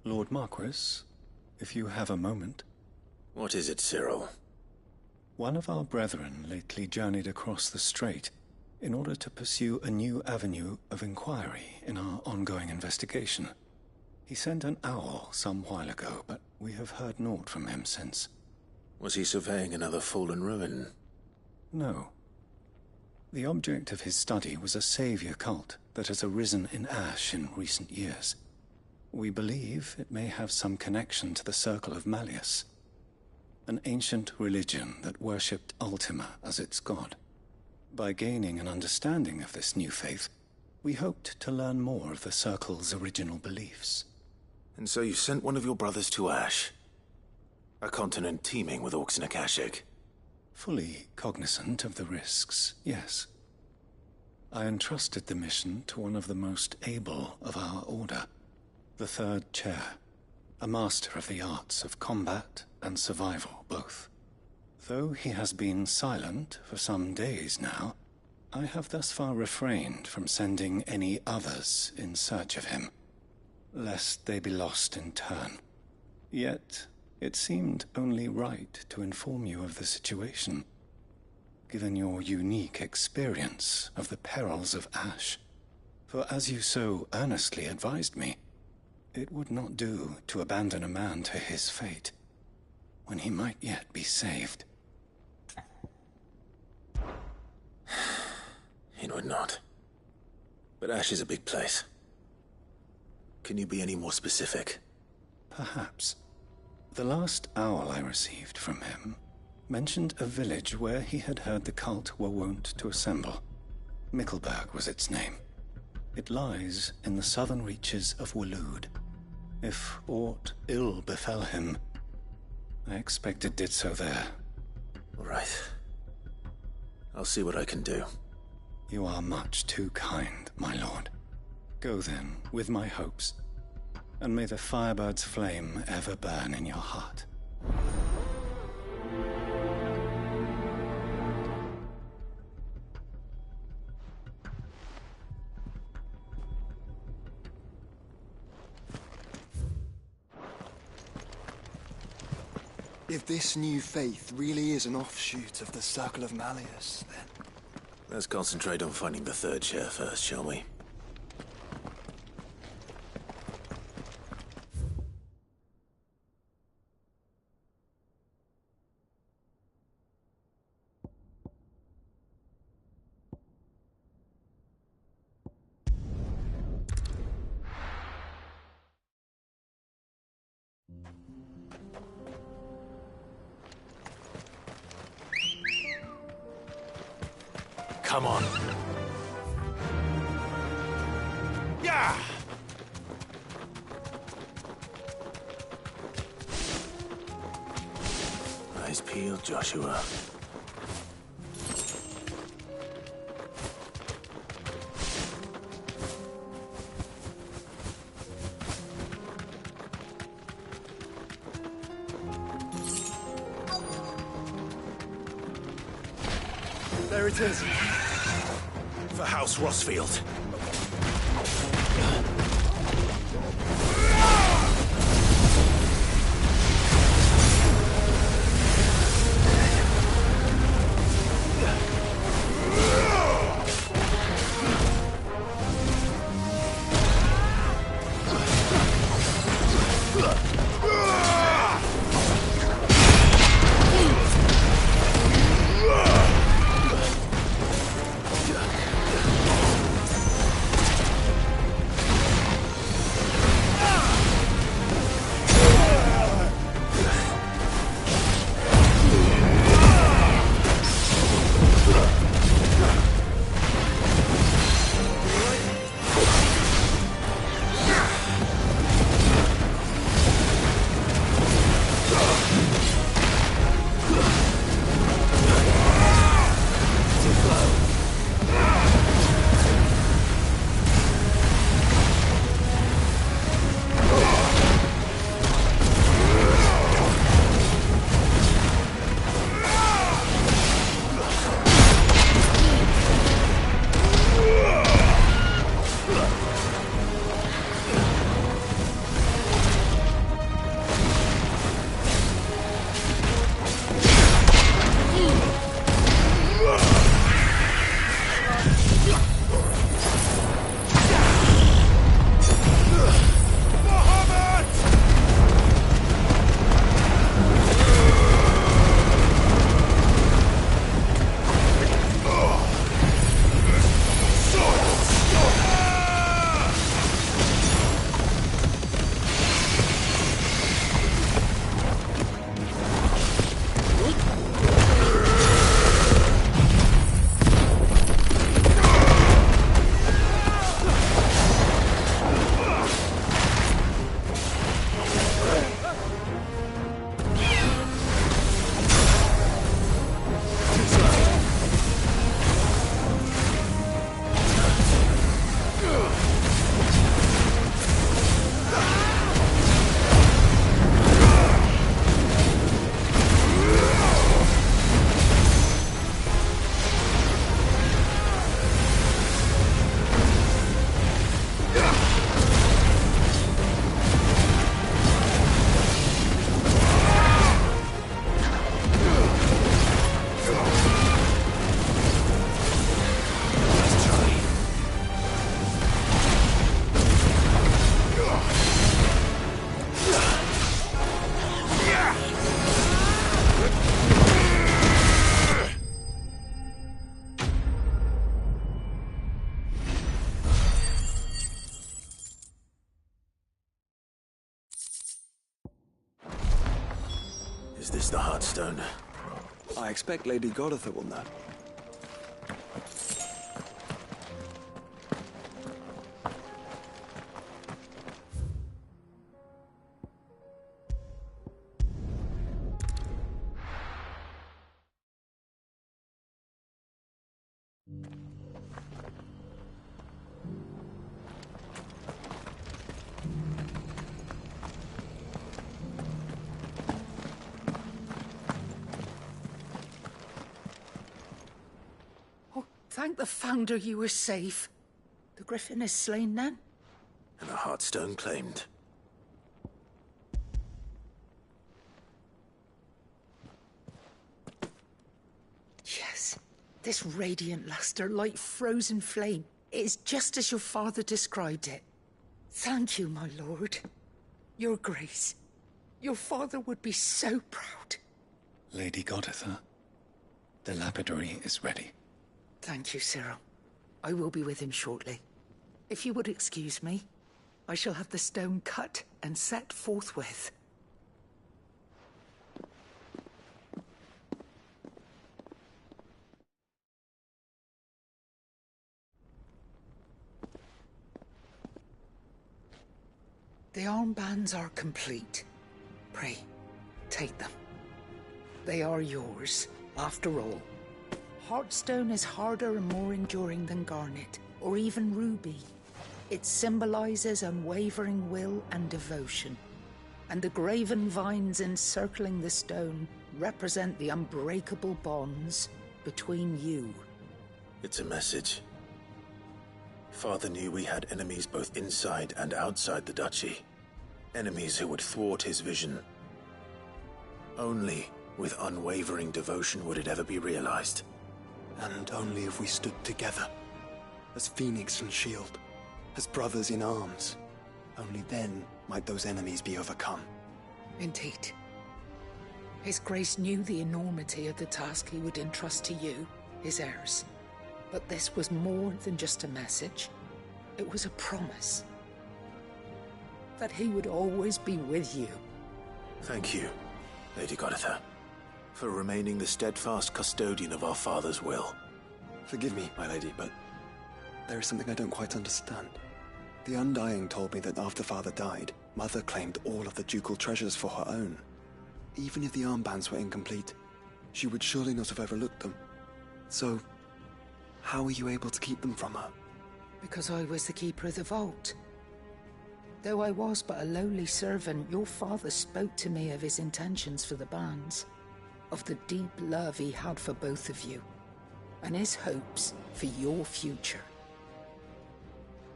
Lord Marquis, if you have a moment. What is it, Cyril? One of our brethren lately journeyed across the strait in order to pursue a new avenue of inquiry in our ongoing investigation. He sent an owl some while ago, but we have heard naught from him since. Was he surveying another fallen ruin? No. The object of his study was a savior cult that has arisen in Ash in recent years. We believe it may have some connection to the Circle of Malleus, an ancient religion that worshipped Ultima as its god. By gaining an understanding of this new faith, we hoped to learn more of the Circle's original beliefs. And so you sent one of your brothers to Ash? A continent teeming with orcs and Akashic? Fully cognizant of the risks, yes. I entrusted the mission to one of the most able of our order, the Third Chair, a master of the arts of combat and survival both. Though he has been silent for some days now, I have thus far refrained from sending any others in search of him, lest they be lost in turn. Yet, it seemed only right to inform you of the situation, given your unique experience of the perils of Ash. For as you so earnestly advised me, it would not do to abandon a man to his fate, when he might yet be saved. It would not. But Ash is a big place. Can you be any more specific? Perhaps. The last owl I received from him mentioned a village where he had heard the cult were wont to assemble. Mickleburg was its name. It lies in the southern reaches of Waloed. If aught ill befell him, I expect it did so there. All right. I'll see what I can do. You are much too kind, my lord. Go then, with my hopes, and may the Firebird's flame ever burn in your heart. If this new faith really is an offshoot of the Circle of Malleus, then... Let's concentrate on finding the third chair first, shall we? Come on. Yeah! Eyes peeled, Joshua. There it is. For House Rossfield. Is this the Heartstone? I expect Lady Goditha will know. Thank the Founder you were safe. The Griffin is slain then? And the Heartstone claimed. This radiant luster, like frozen flame, it is just as your father described it. Thank you, my lord. Your grace. Your father would be so proud. Lady Goditha, the lapidary is ready. Thank you, Cyril. I will be with him shortly. If you would excuse me, I shall have the stone cut and set forthwith. The armbands are complete. Pray, take them. They are yours, after all. Heartstone is harder and more enduring than garnet, or even ruby. It symbolizes unwavering will and devotion. And the graven vines encircling the stone represent the unbreakable bonds between you. It's a message. Father knew we had enemies both inside and outside the duchy. Enemies who would thwart his vision. Only with unwavering devotion would it ever be realized. And only if we stood together, as Phoenix and Shield, as brothers in arms. Only then might those enemies be overcome. Indeed. His Grace knew the enormity of the task he would entrust to you, his heirs. But this was more than just a message. It was a promise. That he would always be with you. Thank you, Lady Goditha, for remaining the steadfast custodian of our father's will. Forgive me, my lady, but there is something I don't quite understand. The Undying told me that after Father died, Mother claimed all of the ducal treasures for her own. Even if the armbands were incomplete, she would surely not have overlooked them. So, how were you able to keep them from her? Because I was the keeper of the vault. Though I was but a lowly servant, your father spoke to me of his intentions for the bands, of the deep love he had for both of you, and his hopes for your future.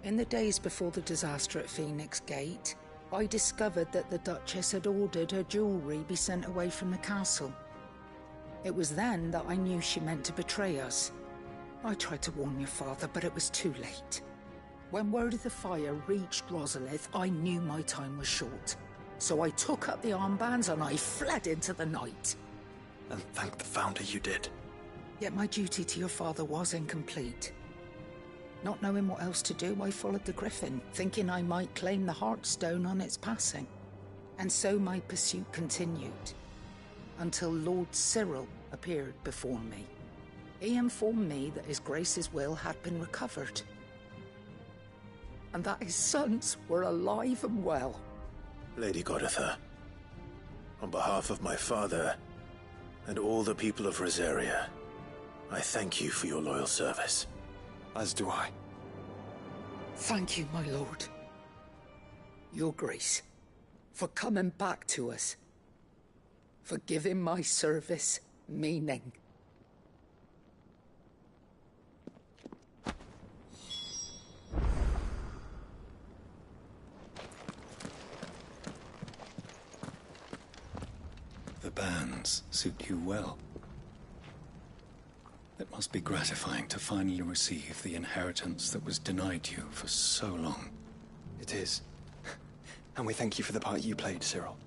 In the days before the disaster at Phoenix Gate, I discovered that the Duchess had ordered her jewelry be sent away from the castle. It was then that I knew she meant to betray us. I tried to warn your father, but it was too late. When word of the fire reached Rosalith, I knew my time was short. So I took up the armbands and I fled into the night. And thank the Founder you did. Yet my duty to your father was incomplete. Not knowing what else to do, I followed the Griffin, thinking I might claim the Heartstone on its passing. And so my pursuit continued, until Lord Cyril appeared before me. He informed me that His Grace's will had been recovered, and that his sons were alive and well. Lady Goditha, on behalf of my father and all the people of Rosaria, I thank you for your loyal service. As do I. Thank you, my lord. Your Grace, for coming back to us, for giving my service meaning. The bands suit you well. It must be gratifying to finally receive the inheritance that was denied you for so long. It is. And we thank you for the part you played, Cyril.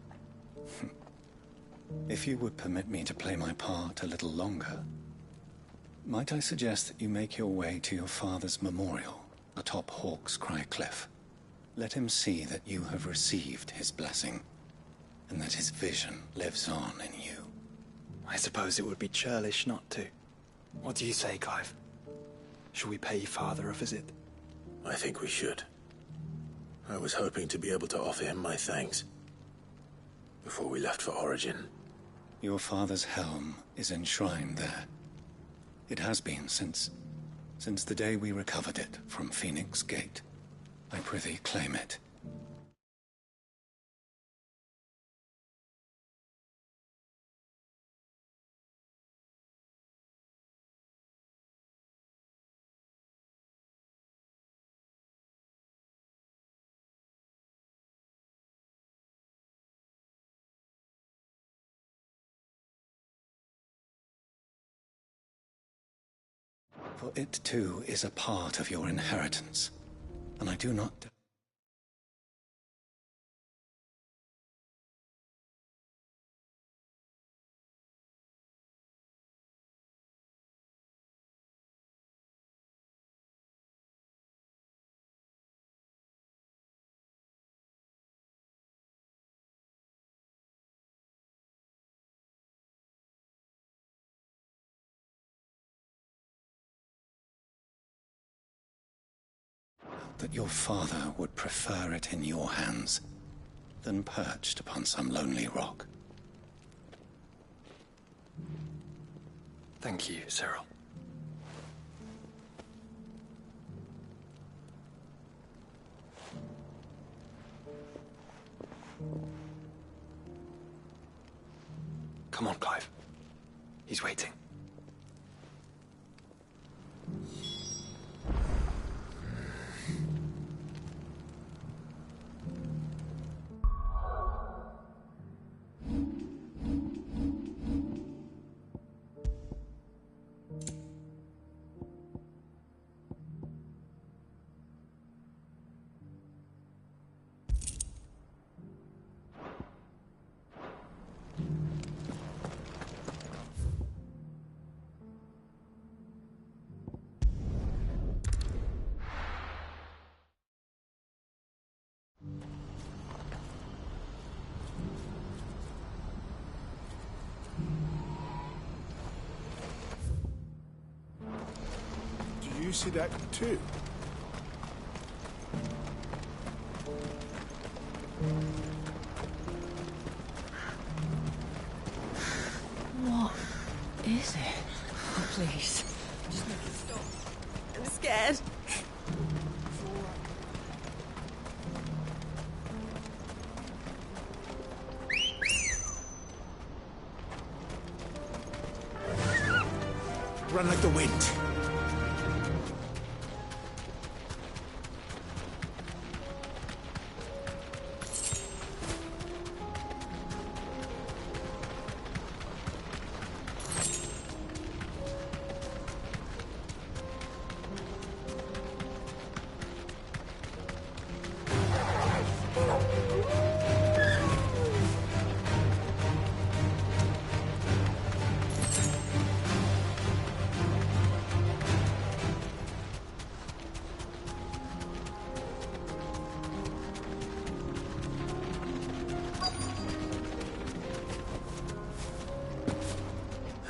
If you would permit me to play my part a little longer, might I suggest that you make your way to your father's memorial atop Hawk's Cry Cliff? Let him see that you have received his blessing, and that his vision lives on in you. I suppose it would be churlish not to. What do you say, Clive? Shall we pay Father a visit? I think we should. I was hoping to be able to offer him my thanks before we left for Origin. Your father's helm is enshrined there. It has been since the day we recovered it from Phoenix Gate. I prithee claim it. For it too is a part of your inheritance, and I do not... that your father would prefer it in your hands than perched upon some lonely rock. Thank you, Cyril. Come on, Clive. He's waiting. Do you see that too? What is it? Oh, please. Just make it stop. I'm scared. Run like the wind.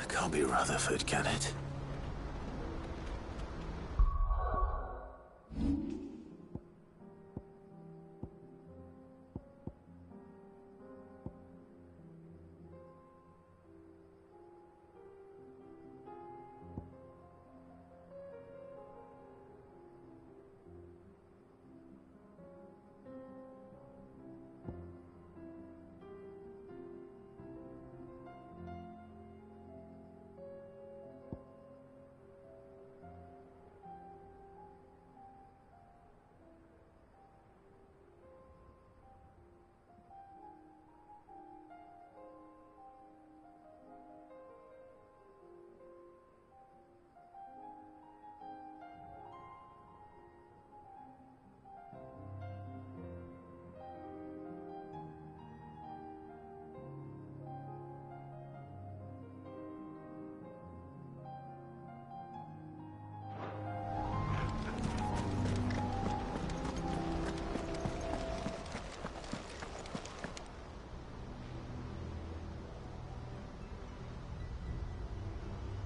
Can't be Rutherford, can it?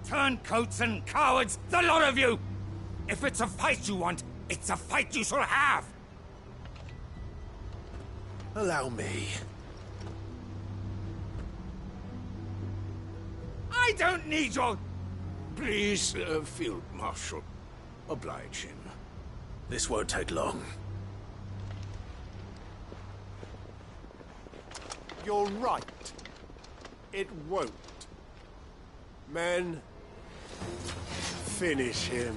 Turncoats and cowards, the lot of you! If it's a fight you want, it's a fight you shall have! Allow me. I don't need your... Please, Field Marshal. Oblige him. This won't take long. You're right. It won't. Men, finish him.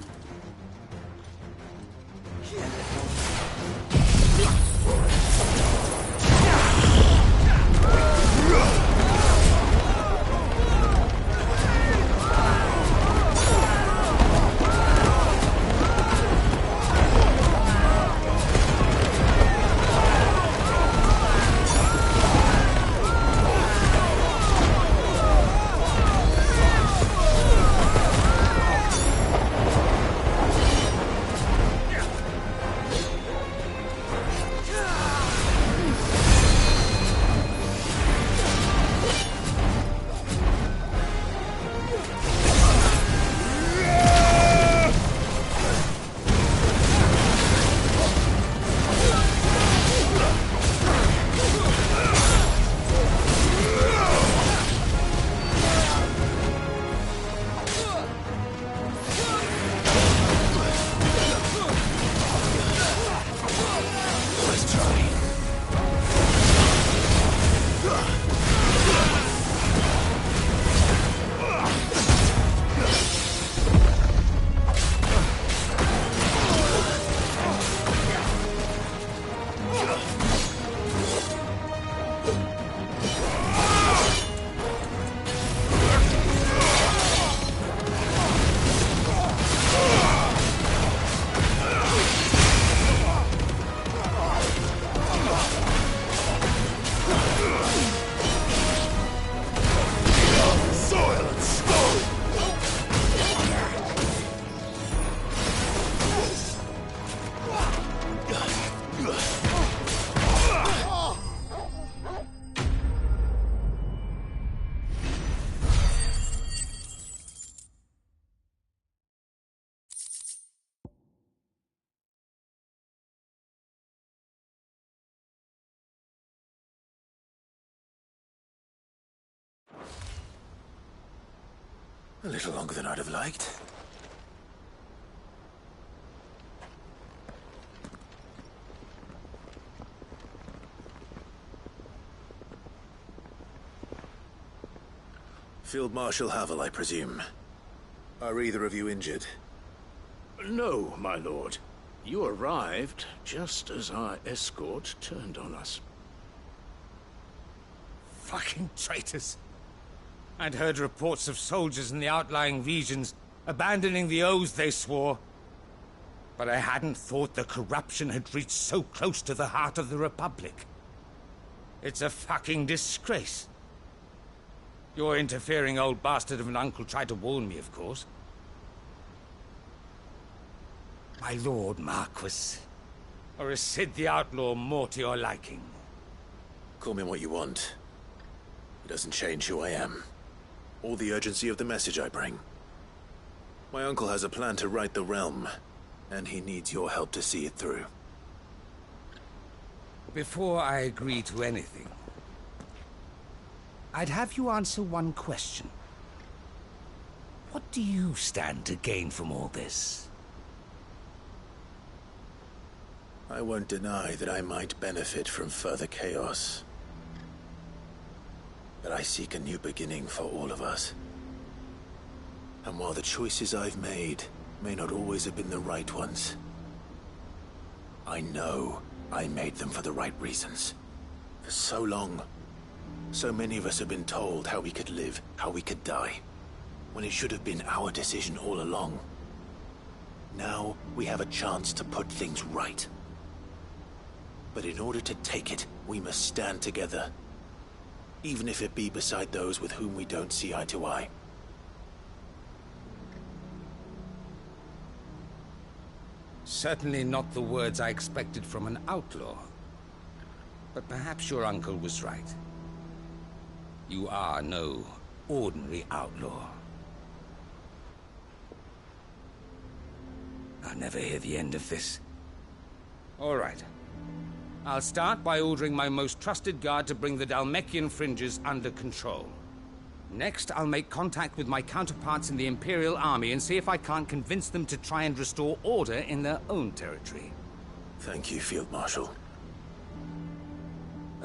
A little longer than I'd have liked. Field Marshal Havel, I presume. Are either of you injured? No, my lord. You arrived just as our escort turned on us. Fucking traitors. I'd heard reports of soldiers in the outlying regions abandoning the oaths they swore. But I hadn't thought the corruption had reached so close to the heart of the Republic. It's a fucking disgrace. Your interfering old bastard of an uncle tried to warn me, of course. My lord Marquis. Or is Sid the Outlaw more to your liking? Call me what you want. It doesn't change who I am, or the urgency of the message I bring. My uncle has a plan to right the realm, and he needs your help to see it through. Before I agree to anything, I'd have you answer one question. What do you stand to gain from all this? I won't deny that I might benefit from further chaos. But I seek a new beginning for all of us. And while the choices I've made may not always have been the right ones, I know I made them for the right reasons. For so long, so many of us have been told how we could live, how we could die, when it should have been our decision all along. Now we have a chance to put things right. But in order to take it, we must stand together. Even if it be beside those with whom we don't see eye to eye. Certainly not the words I expected from an outlaw. But perhaps your uncle was right. You are no ordinary outlaw. I'll never hear the end of this. All right. I'll start by ordering my most trusted guard to bring the Dalmekian fringes under control. Next, I'll make contact with my counterparts in the Imperial Army and see if I can't convince them to try and restore order in their own territory. Thank you, Field Marshal.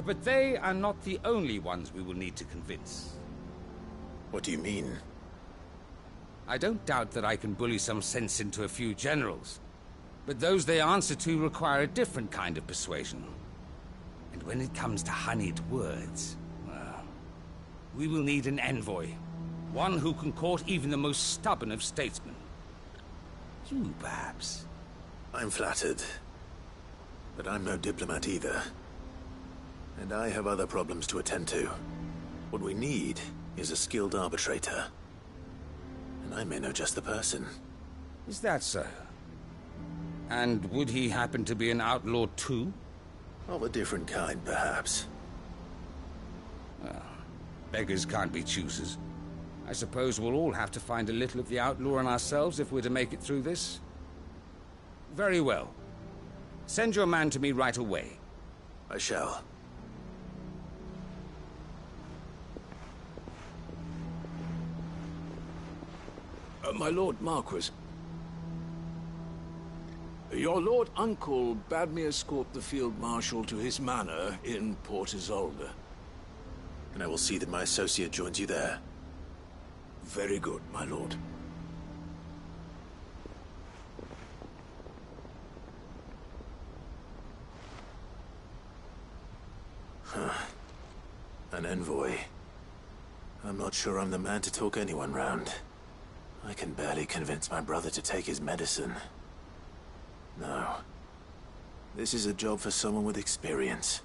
But they are not the only ones we will need to convince. What do you mean? I don't doubt that I can bully some sense into a few generals. But those they answer to require a different kind of persuasion. And when it comes to honeyed words, well, we will need an envoy. One who can court even the most stubborn of statesmen. You, perhaps. I'm flattered. But I'm no diplomat either. And I have other problems to attend to. What we need is a skilled arbitrator. And I may know just the person. Is that so? And would he happen to be an outlaw too? Of a different kind, perhaps. Well, beggars can't be choosers. I suppose we'll all have to find a little of the outlaw in ourselves if we're to make it through this. Very well. Send your man to me right away. I shall. My Lord Marquis. Your Lord Uncle bade me escort the Field Marshal to his manor in Port Isolde. And I will see that my associate joins you there. Very good, my lord. An envoy. I'm not sure I'm the man to talk anyone round. I can barely convince my brother to take his medicine. No. This is a job for someone with experience.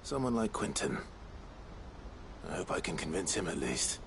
Someone like Quentin. I hope I can convince him at least.